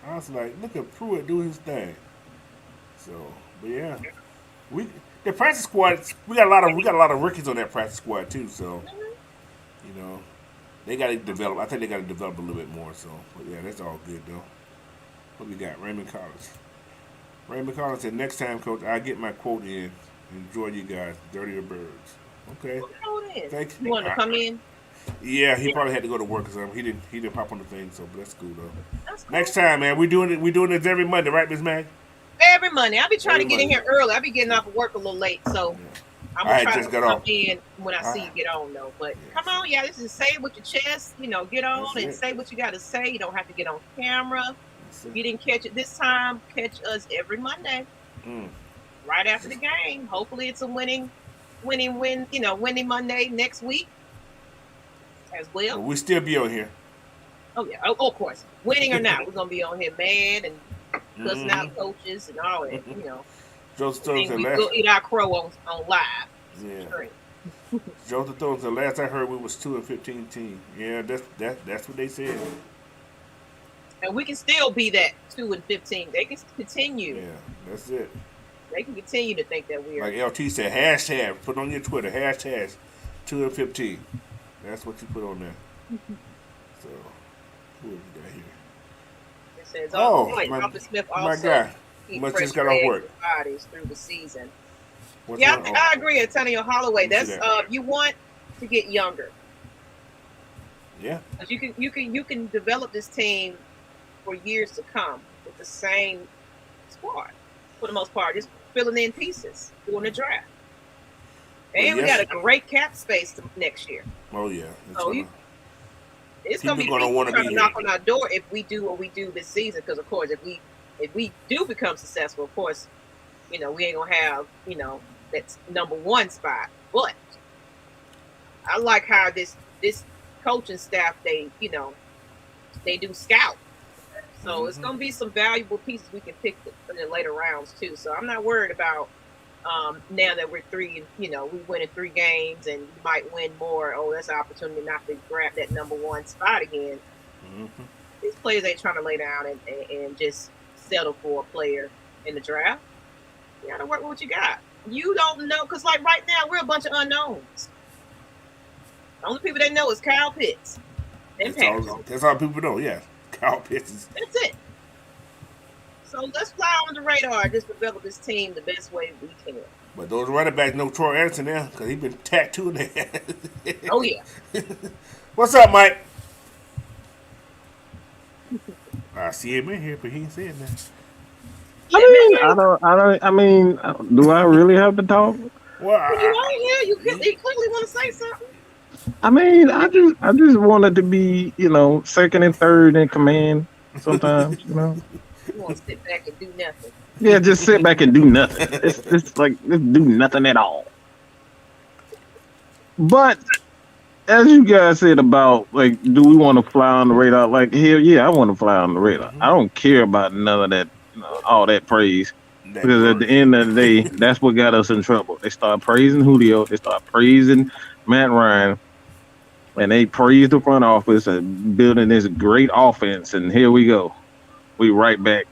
I was like, look at Pruitt do his thing. So, but yeah, the practice squad. We got a lot of rookies on that practice squad too. So, they got to develop. I think they got to develop a little bit more. So, but yeah, that's all good though. What we got? Raymond Collins. Raymond Collins said, "Next time, Coach, I get my quote in. Enjoy you guys, dirtier birds." Okay. Thanks. You want to come in? Yeah, he probably had to go to work or something. He didn't pop on the thing, so but that's cool though. That's cool. Next time, man, we doing this every Monday, right, Miss Mag? Every Monday. I'll be trying to get in here early. I'll be getting off of work a little late, so I'm gonna try to come in when I see you get on though. But come on, y'all, this is say it with your chest, get on and say what you gotta say. You don't have to get on camera. If you didn't catch it this time, catch us every Monday. Right after the game. Hopefully it's a winning Monday next week as well. We still be on here. Oh yeah, of course. Winning or not, we're gonna be on here mad and cussing out coaches and all that, Joe Stone said we'll eat our crow on live. Yeah. Joe Stone said last I heard we was 2-15 team. Yeah, that's what they said. And we can still be that 2-15. They can continue. Yeah, that's it. They can continue to think that we are. Like LT said, hashtag, put on your Twitter, hashtag 2-15. That's what you put on there. So, who have we got here? It says, Robert Smith also my guy. Must just got off work. Bodies through the season. I agree, Antonio Holloway. That's you want to get younger. Yeah. You can develop this team for years to come with the same squad for the most part, just filling in pieces during the draft. And we got a great cap space next year. Oh yeah. It's gonna be people trying to knock on our door if we do what we do this season. Because of course, if we do become successful, of course, we ain't gonna have that's number one spot. But I like how this coaching staff they do scout. So it's going to be some valuable pieces we can pick in the later rounds too. So I'm not worried about now that we're 3 and we win in 3 games and you might win more. Oh, that's an opportunity not to grab that number one spot again. These players ain't trying to lay down and just settle for a player in the draft. You got to work with what you got. You don't know because like right now we're a bunch of unknowns. The only people that know is Kyle Pitts. That's all people know. Yeah. Kyle Pitts. That's it. So let's fly on the radar. Just develop this team the best way we can. But those running backs know Troy Anderson now because he's been tattooed there. Oh yeah. What's up, Mike? I see him in here, but he ain't saying that. I mean, do I really have to talk? Well, you ain't here. You clearly want to say something. I mean, I just wanted to be, second and third in command sometimes, You want to sit back and do nothing. Yeah, just sit back and do nothing. It's like, just do nothing at all. But, as you guys said about, like, do we want to fly on the radar? Like, hell yeah, I want to fly on the radar. I don't care about none of that, all that praise. Because at the end of the day, that's what got us in trouble. They start praising Julio. They start praising Matt Ryan. And they praised the front office and building this great offense. And here we go. We right back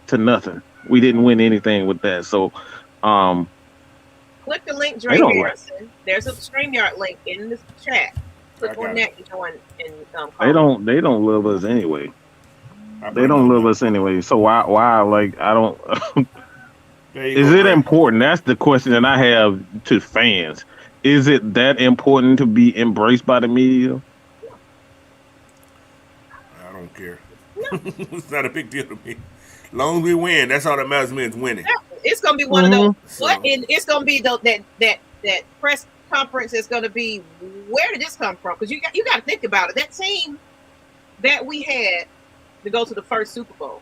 to nothing. We didn't win anything with that. So, click the link, Dre Harrison. There's a StreamYard link in the chat. Click on that and join. They don't love us anyway. They don't love us anyway. So why? Like I don't. Is it important? That's the question that I have to fans. Is it that important to be embraced by the media? I don't care. It's not a big deal to me. As long as we win, that's all that matters to me is winning. It's gonna be one of those. What? And it's gonna be that press conference is gonna be. Where did this come from? Because you got to think about it. That team that we had to go to the first Super Bowl.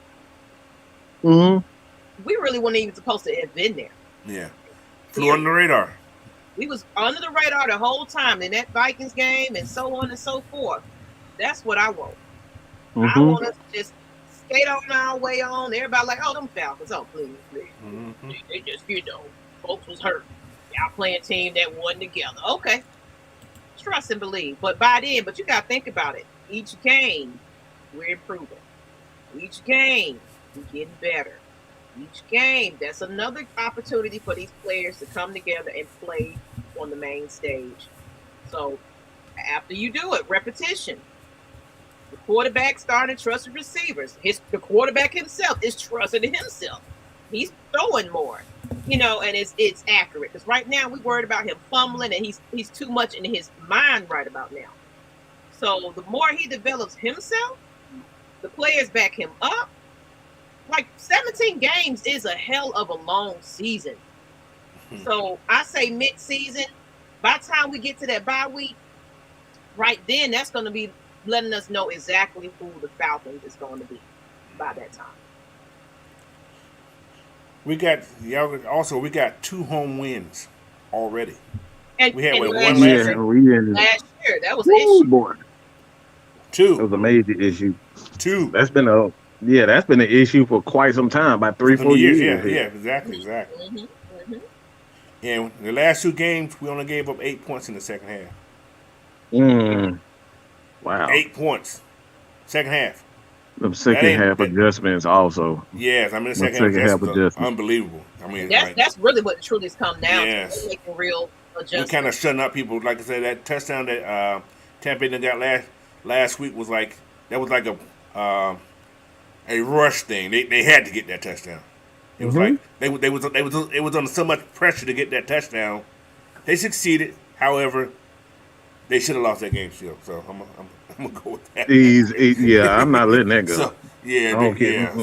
We really weren't even supposed to have been there. Yeah, flew under the radar. We was under the radar the whole time in that Vikings game and so on and so forth. That's what I want. I want us to just skate on our way on. Everybody like, oh, them Falcons. Oh, please. They just, folks was hurt. Y'all playing a team that won together. Okay. Trust and believe. But by then, you got to think about it. Each game, we're improving. Each game, we're getting better. Each game, that's another opportunity for these players to come together and play on the main stage. So after you do it, repetition. The quarterback starting to trust the receivers. The quarterback himself is trusting himself. He's throwing more, and it's accurate. Because right now we're worried about him fumbling, and he's too much in his mind right about now. So the more he develops himself, the players back him up. Like 17 games is a hell of a long season. So I say mid-season. By the time we get to that bye week, right then, that's going to be letting us know exactly who the Falcons is going to be by that time. We got 2 home wins already. And we had one last year. Last year, that was an issue. Boy. 2. That was a major issue. 2. That's been an issue for quite some time, about 3-4 years. Yeah, exactly. And the last 2 games, we only gave up 8 points in the second half. Wow. 8 points. Second half. The second half adjustments also. Yes, the second half adjustments. Unbelievable. That's really what truly has come down to making real adjustments. We kind of shutting up people. Like I said, that touchdown that Tampa Bay got last week was like a rush thing. They had to get that touchdown. It was like it was under so much pressure to get that touchdown. They succeeded. However, they should have lost that game still. So I'm gonna go with that. I'm not letting that go.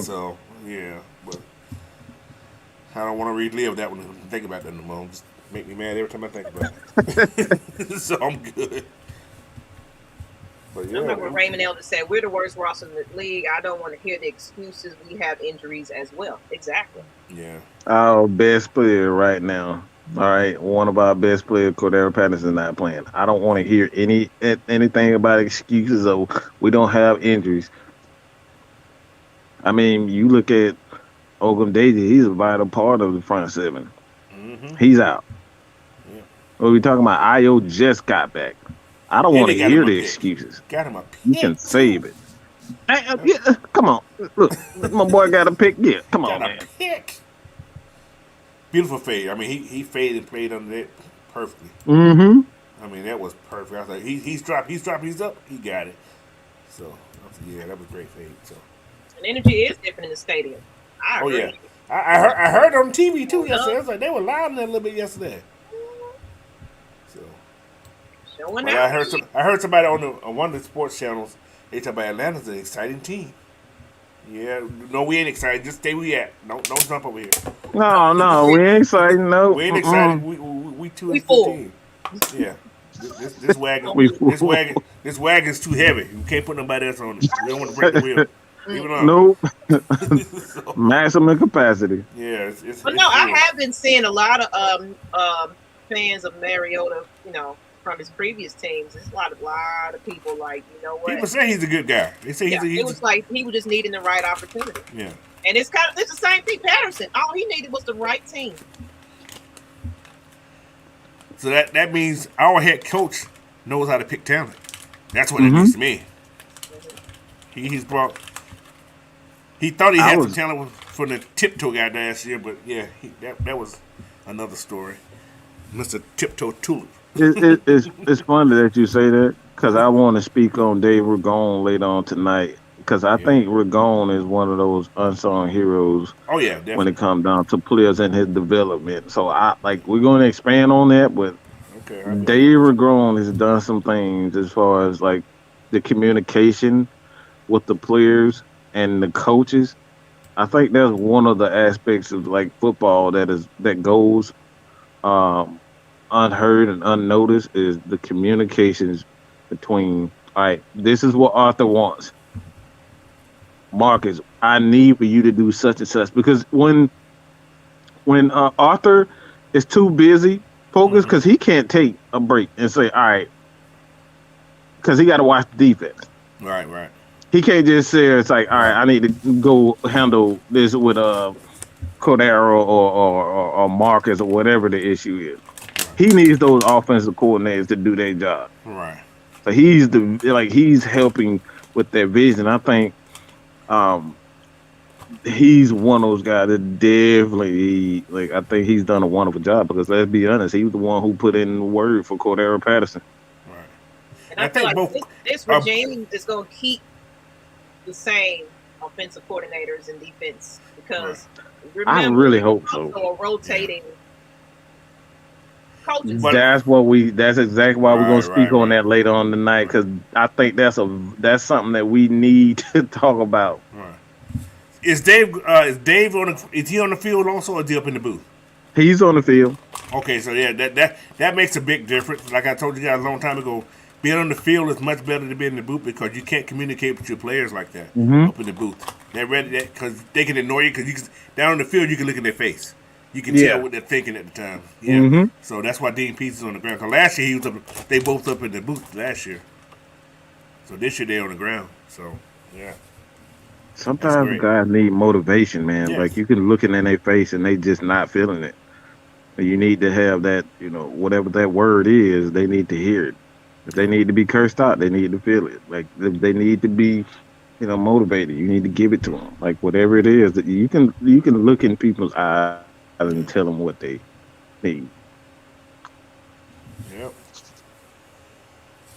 So, but I don't want to relive that one and think about that no more. Just make me mad every time I think about it. So I'm good. But I remember Raymond Elder said, we're the worst roster in the league. I don't want to hear the excuses. We have injuries as well. Exactly. Yeah. Our best player right now. All right. One of our best players, Cordero Patterson, not playing. I don't want to hear anything about excuses of we don't have injuries. I mean, you look at Ogundeji, he's a vital part of the front seven. He's out. Yeah. What are we talking about? Io just got back. I don't want to hear the excuses. Got him a pick. You can save it. Come on. Look, my boy got a pick. Yeah, come on, man. Pick. Beautiful fade. I mean, he faded and played under it perfectly. I mean, that was perfect. I was like, he's dropped, he's up, he got it. So, that was great fade. So, and energy is different in the stadium. I agree. I heard on TV too yesterday. I was like, they were live in that a little bit yesterday. Well, I heard somebody on one of the sports channels. They talk about Atlanta's an exciting team. Yeah, no, we ain't excited. Just stay where we at. Don't jump over here. No, we ain't excited. No, we ain't excited. We too excited. Yeah, this wagon's too heavy. You can't put nobody else on it. We don't want to break the wheel. Nope. Maximum capacity. Yeah, but no, I have been seeing a lot of fans of Mariota. From his previous teams, there's a lot of people like, you know what? People say he's a good guy. They say it was like he was just needing the right opportunity. Yeah. And it's the same thing. Patterson, all he needed was the right team. So that means our head coach knows how to pick talent. That's what it means to me. He thought he had some talent for the tiptoe guy last year, but yeah, that was another story. Mr. Tiptoe Tulip. It's funny that you say that because I want to speak on Dave Ragone later on tonight because I think Ragone is one of those unsung heroes. Oh yeah, definitely. When it comes down to players and his development. So we're going to expand on that, but Dave Ragone has done some things as far as like the communication with the players and the coaches. I think that's one of the aspects of like football that goes um, unheard and unnoticed is the communications between. All right, this is what Arthur wants. Marcus, I need for you to do such and such because when Arthur is too busy focused because he can't take a break and say, all right, because he got to watch the defense. Right. He can't just say it's like, all right, I need to go handle this with Cordero or Marcus or whatever the issue is. He needs those offensive coordinators to do their job. Right. So he's helping with their vision. I think he's one of those guys that definitely I think he's done a wonderful job because let's be honest, he was the one who put in the word for Cordero Patterson. Right. And I feel like both, this regime is going to keep the same offensive coordinators and defense because remember, I really hope so. A rotating coaches. That's exactly why we're gonna speak on that later on tonight because I think that's something that we need to talk about. Right. Is Dave is he on the field also or is he up in the booth? He's on the field. Okay, so yeah, that makes a big difference. Like I told you guys a long time ago, being on the field is much better than being in the booth because you can't communicate with your players like that up in the booth. They're ready because they can ignore you because down on the field you can look in their face. You can tell what they're thinking at the time. Yeah. So that's why Dean Pease is on the ground. Because last year he was up. They both up in the booth last year. So this year they're on the ground. So yeah. Sometimes guys need motivation, man. Yes. Like you can look in their face and they just not feeling it. You need to have that, whatever that word is, they need to hear it. If they need to be cursed out, they need to feel it. Like if they need to be, motivated, you need to give it to them. Like whatever it is that you can look in people's eyes and tell them what they need. Yep.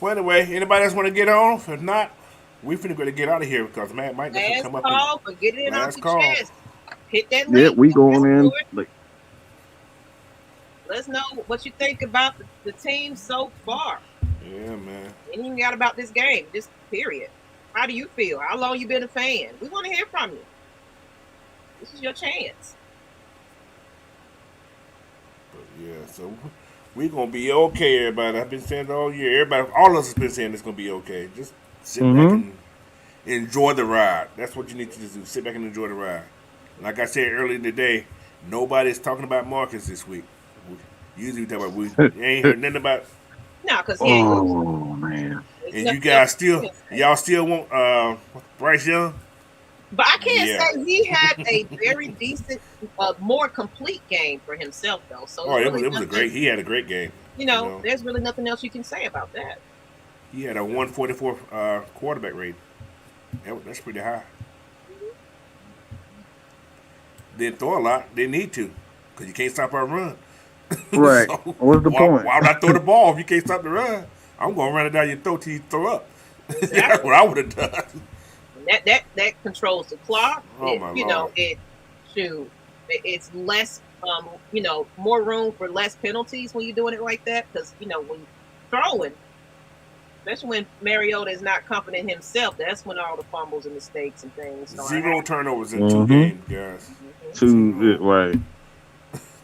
Well, anyway, anybody else want to get on? If not, we finna go to get out of here because Matt might come up. Last call, but get it off your chest. Hit that link. Yeah, we going in. Let us know what you think about the team so far. Yeah, man. Anything you got about this game? Just period. How do you feel? How long you been a fan? We want to hear from you. This is your chance. Yeah, so we're going to be okay, everybody. I've been saying it all year. Everybody, all of us have been saying it's going to be okay. Just sit back and enjoy the ride. That's what you need to do. Sit back and enjoy the ride. Like I said earlier in the day, nobody's talking about Marcus this week. Usually we talk about we ain't heard nothing about. No, because he ain't. Oh, man. And you guys y'all still want Bryce Young? But I can't say he had a very decent, more complete game for himself, though. So it was a great. He had a great game. There's really nothing else you can say about that. He had a 144 quarterback rating. That's pretty high. Didn't throw a lot. Didn't need to, because you can't stop our run. Right. So, what's the point? Why would I throw the ball if you can't stop the run? I'm going to run it down your throat till you throw up. Exactly. That's what I would have done. That controls the clock. It's less, more room for less penalties when you're doing it like that. Because when you're throwing, especially when Mariota is not confident himself, that's when all the fumbles and mistakes and things. Zero turnovers in 2 games, guys. Right.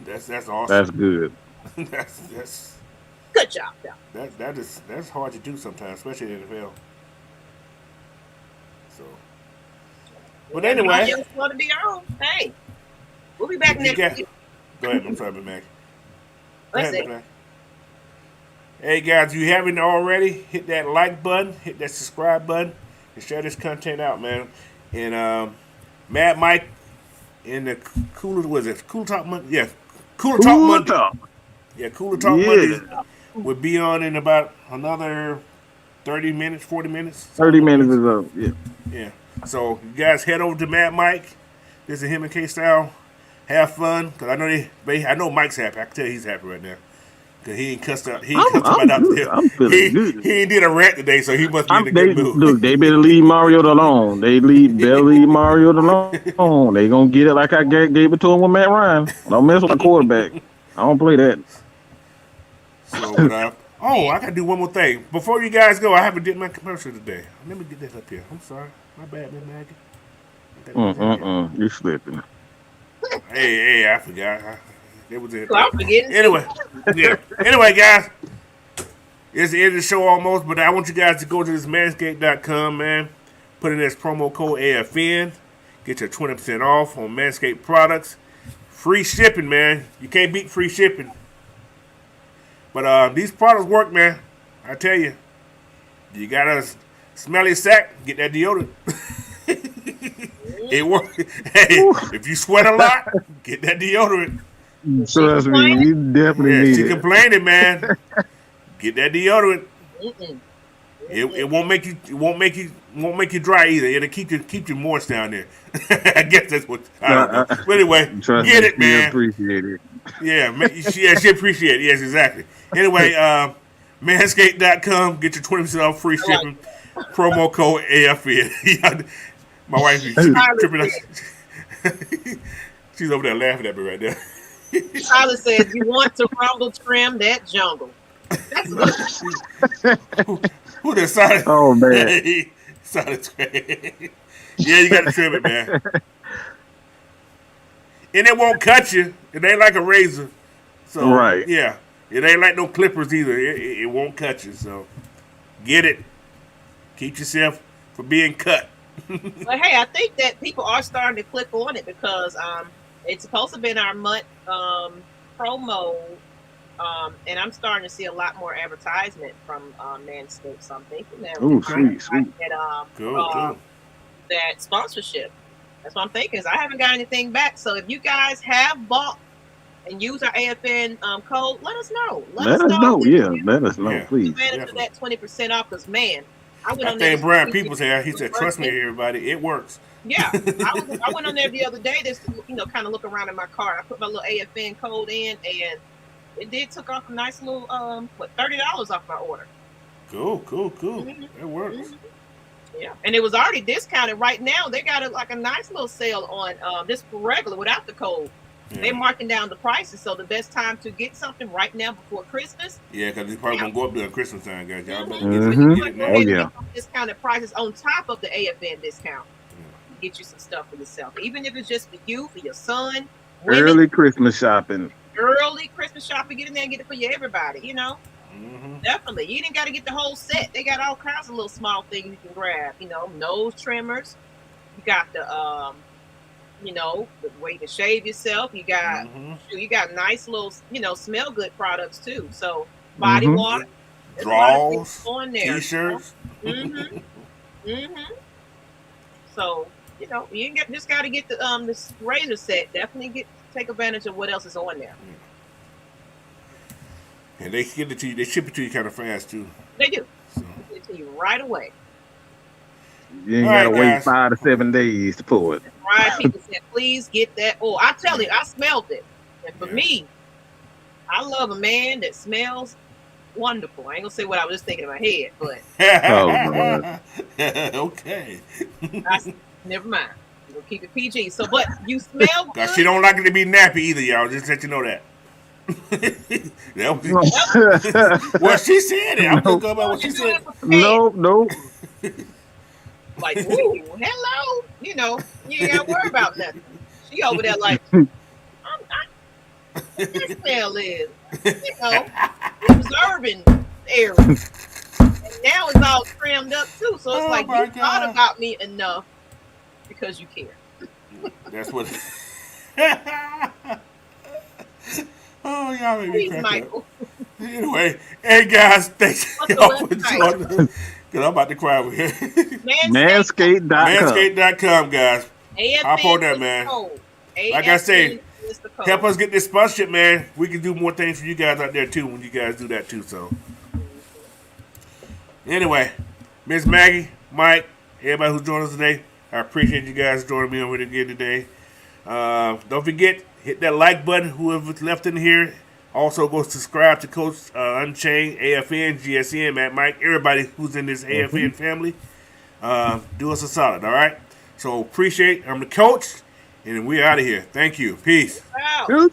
That's awesome. That's good. that's good job, though. That's hard to do sometimes, especially in the NFL. So, but anyway, just want to be our own. Hey, we'll be back next week. Go ahead. I'm sorry, Mac. Hey guys, if you haven't already, hit that like button, hit that subscribe button, and share this content out, man. And Mad Mike in the Cooler Talk Monday? Yeah, Cooler Talk Monday. Yeah, Cooler Talk Monday will be on in about another 30 minutes, 40 minutes. 30 minutes is up, yeah. Yeah. So you guys head over to Mad Mike. This is him and K-Style. Have fun, because I know Mike's happy. I can tell he's happy right now. Because he ain't cussed out. He ain't cussed out there. I'm feeling good. He ain't did a rant today, so he must be in a good mood. Look, they better leave Mario alone. They better leave Mario alone. They gonna get it like I gave it to him with Matt Ryan. Don't mess with the quarterback. I don't play that. So, I gotta do one more thing. Before you guys go, I haven't did my commercial today. Let me get this up here. I'm sorry. My bad, man, Maggie. You slipping. Hey, I forgot. It was it. So I'm forgetting. Anyway, yeah. Anyway, guys, it's the end of the show almost, but I want you guys to go to this manscaped.com, man. Put in this promo code AFN. Get your 20% off on Manscaped products. Free shipping, man. You can't beat free shipping. But these products work, man. I tell you. You got a smelly sack, get that deodorant. It works. Hey, if you sweat a lot, get that deodorant. Trust me, you definitely need she it. complaining, man. Get that deodorant. It won't make you dry either. It'll keep you moist down there. I guess that's what I don't know. But anyway, get it, man. Appreciate it. Yeah, she appreciate it. Yes, exactly. Anyway, manscaped.com, get your 20% off free shipping. Promo code AFN. My wife is tripping out. She's over there laughing at me right now. Tyler says, "You want to rumble trim that jungle." That's good. Who the Sonic? Oh man, Sonic's great. Yeah, you got to trim it, man. And it won't cut you. It ain't like a razor. So right. Yeah, it ain't like no clippers either. It won't cut you. So get it. Keep yourself from being cut. But hey, I think that people are starting to click on it because it's supposed to be in our month promo, and I'm starting to see a lot more advertisement from Manscaped. So I'm thinking that sweet. Cool. That sponsorship. That's what I'm thinking. Is I haven't got anything back. So if you guys have bought and use our AFN code, let us know. Let us know. Yeah, let us know, please. Manage that 20% off because man. I think Brian Peoples here. He said, "Trust me, everybody, it works." Yeah, I went on there the other day just to, kind of look around in my car. I put my little AFN code in, and it took off a nice little $30 off my order. Cool. It works. Mm-hmm. Yeah, and it was already discounted. Right now, they got a nice little sale on this regular without the code. Yeah. They're marking down the prices, so the best time to get something right now before Christmas. Yeah, because it's probably gonna go up during Christmas time, guys. Y'all better get it now. Oh yeah. Discounted prices on top of the AFN discount. Get you some stuff for yourself, even if it's just for you, for your son. Women. Early Christmas shopping. Get in there and get it for you, everybody. Definitely. You didn't got to get the whole set. They got all kinds of little small things you can grab. Nose trimmers. You got the the way to shave yourself. You got nice little smell good products too. So body water, drawers, on there, t-shirts. So you just got to get the this razor set. Definitely take advantage of what else is on there. And they get it to you. They ship it to you kind of fast too. They do. So. They get it to you right away. You ain't gotta wait 5 to 7 days to pull it. Right, people said, please get that. Oh, I tell you, I smelled it. And for me, I love a man that smells wonderful. I ain't gonna say what I was just thinking in my head, but okay. Never mind. We'll keep it PG. So, but you smell good. Cause she don't like it to be nappy either, y'all. Just let you know that. Well, she said it. I'm talking about what she said. No. Like, ooh, hello. You ain't got to worry about nothing. She over there like, what this smell is? Observing area. And now it's all trimmed up too. So it's like, you thought about me enough because you care. That's what. Oh, y'all made me crack up. Anyway, hey guys, thanks y'all for joining us. Because I'm about to cry over here. Manscaped.com. Manscaped.com, guys. Hop on that, man. Like I say, help us get this sponsorship, man. We can do more things for you guys out there, too, when you guys do that, too. So, anyway, Miss Maggie, Mike, everybody who's joined us today, I appreciate you guys joining me over again today. Don't forget, hit that like button, whoever's left in here. Also, go subscribe to Coach Unchained, AFN, GSM, Matt Mike, everybody who's in this AFN family. Do us a solid, all right? So, appreciate it. I'm the coach, and we're out of here. Thank you. Peace. Wow.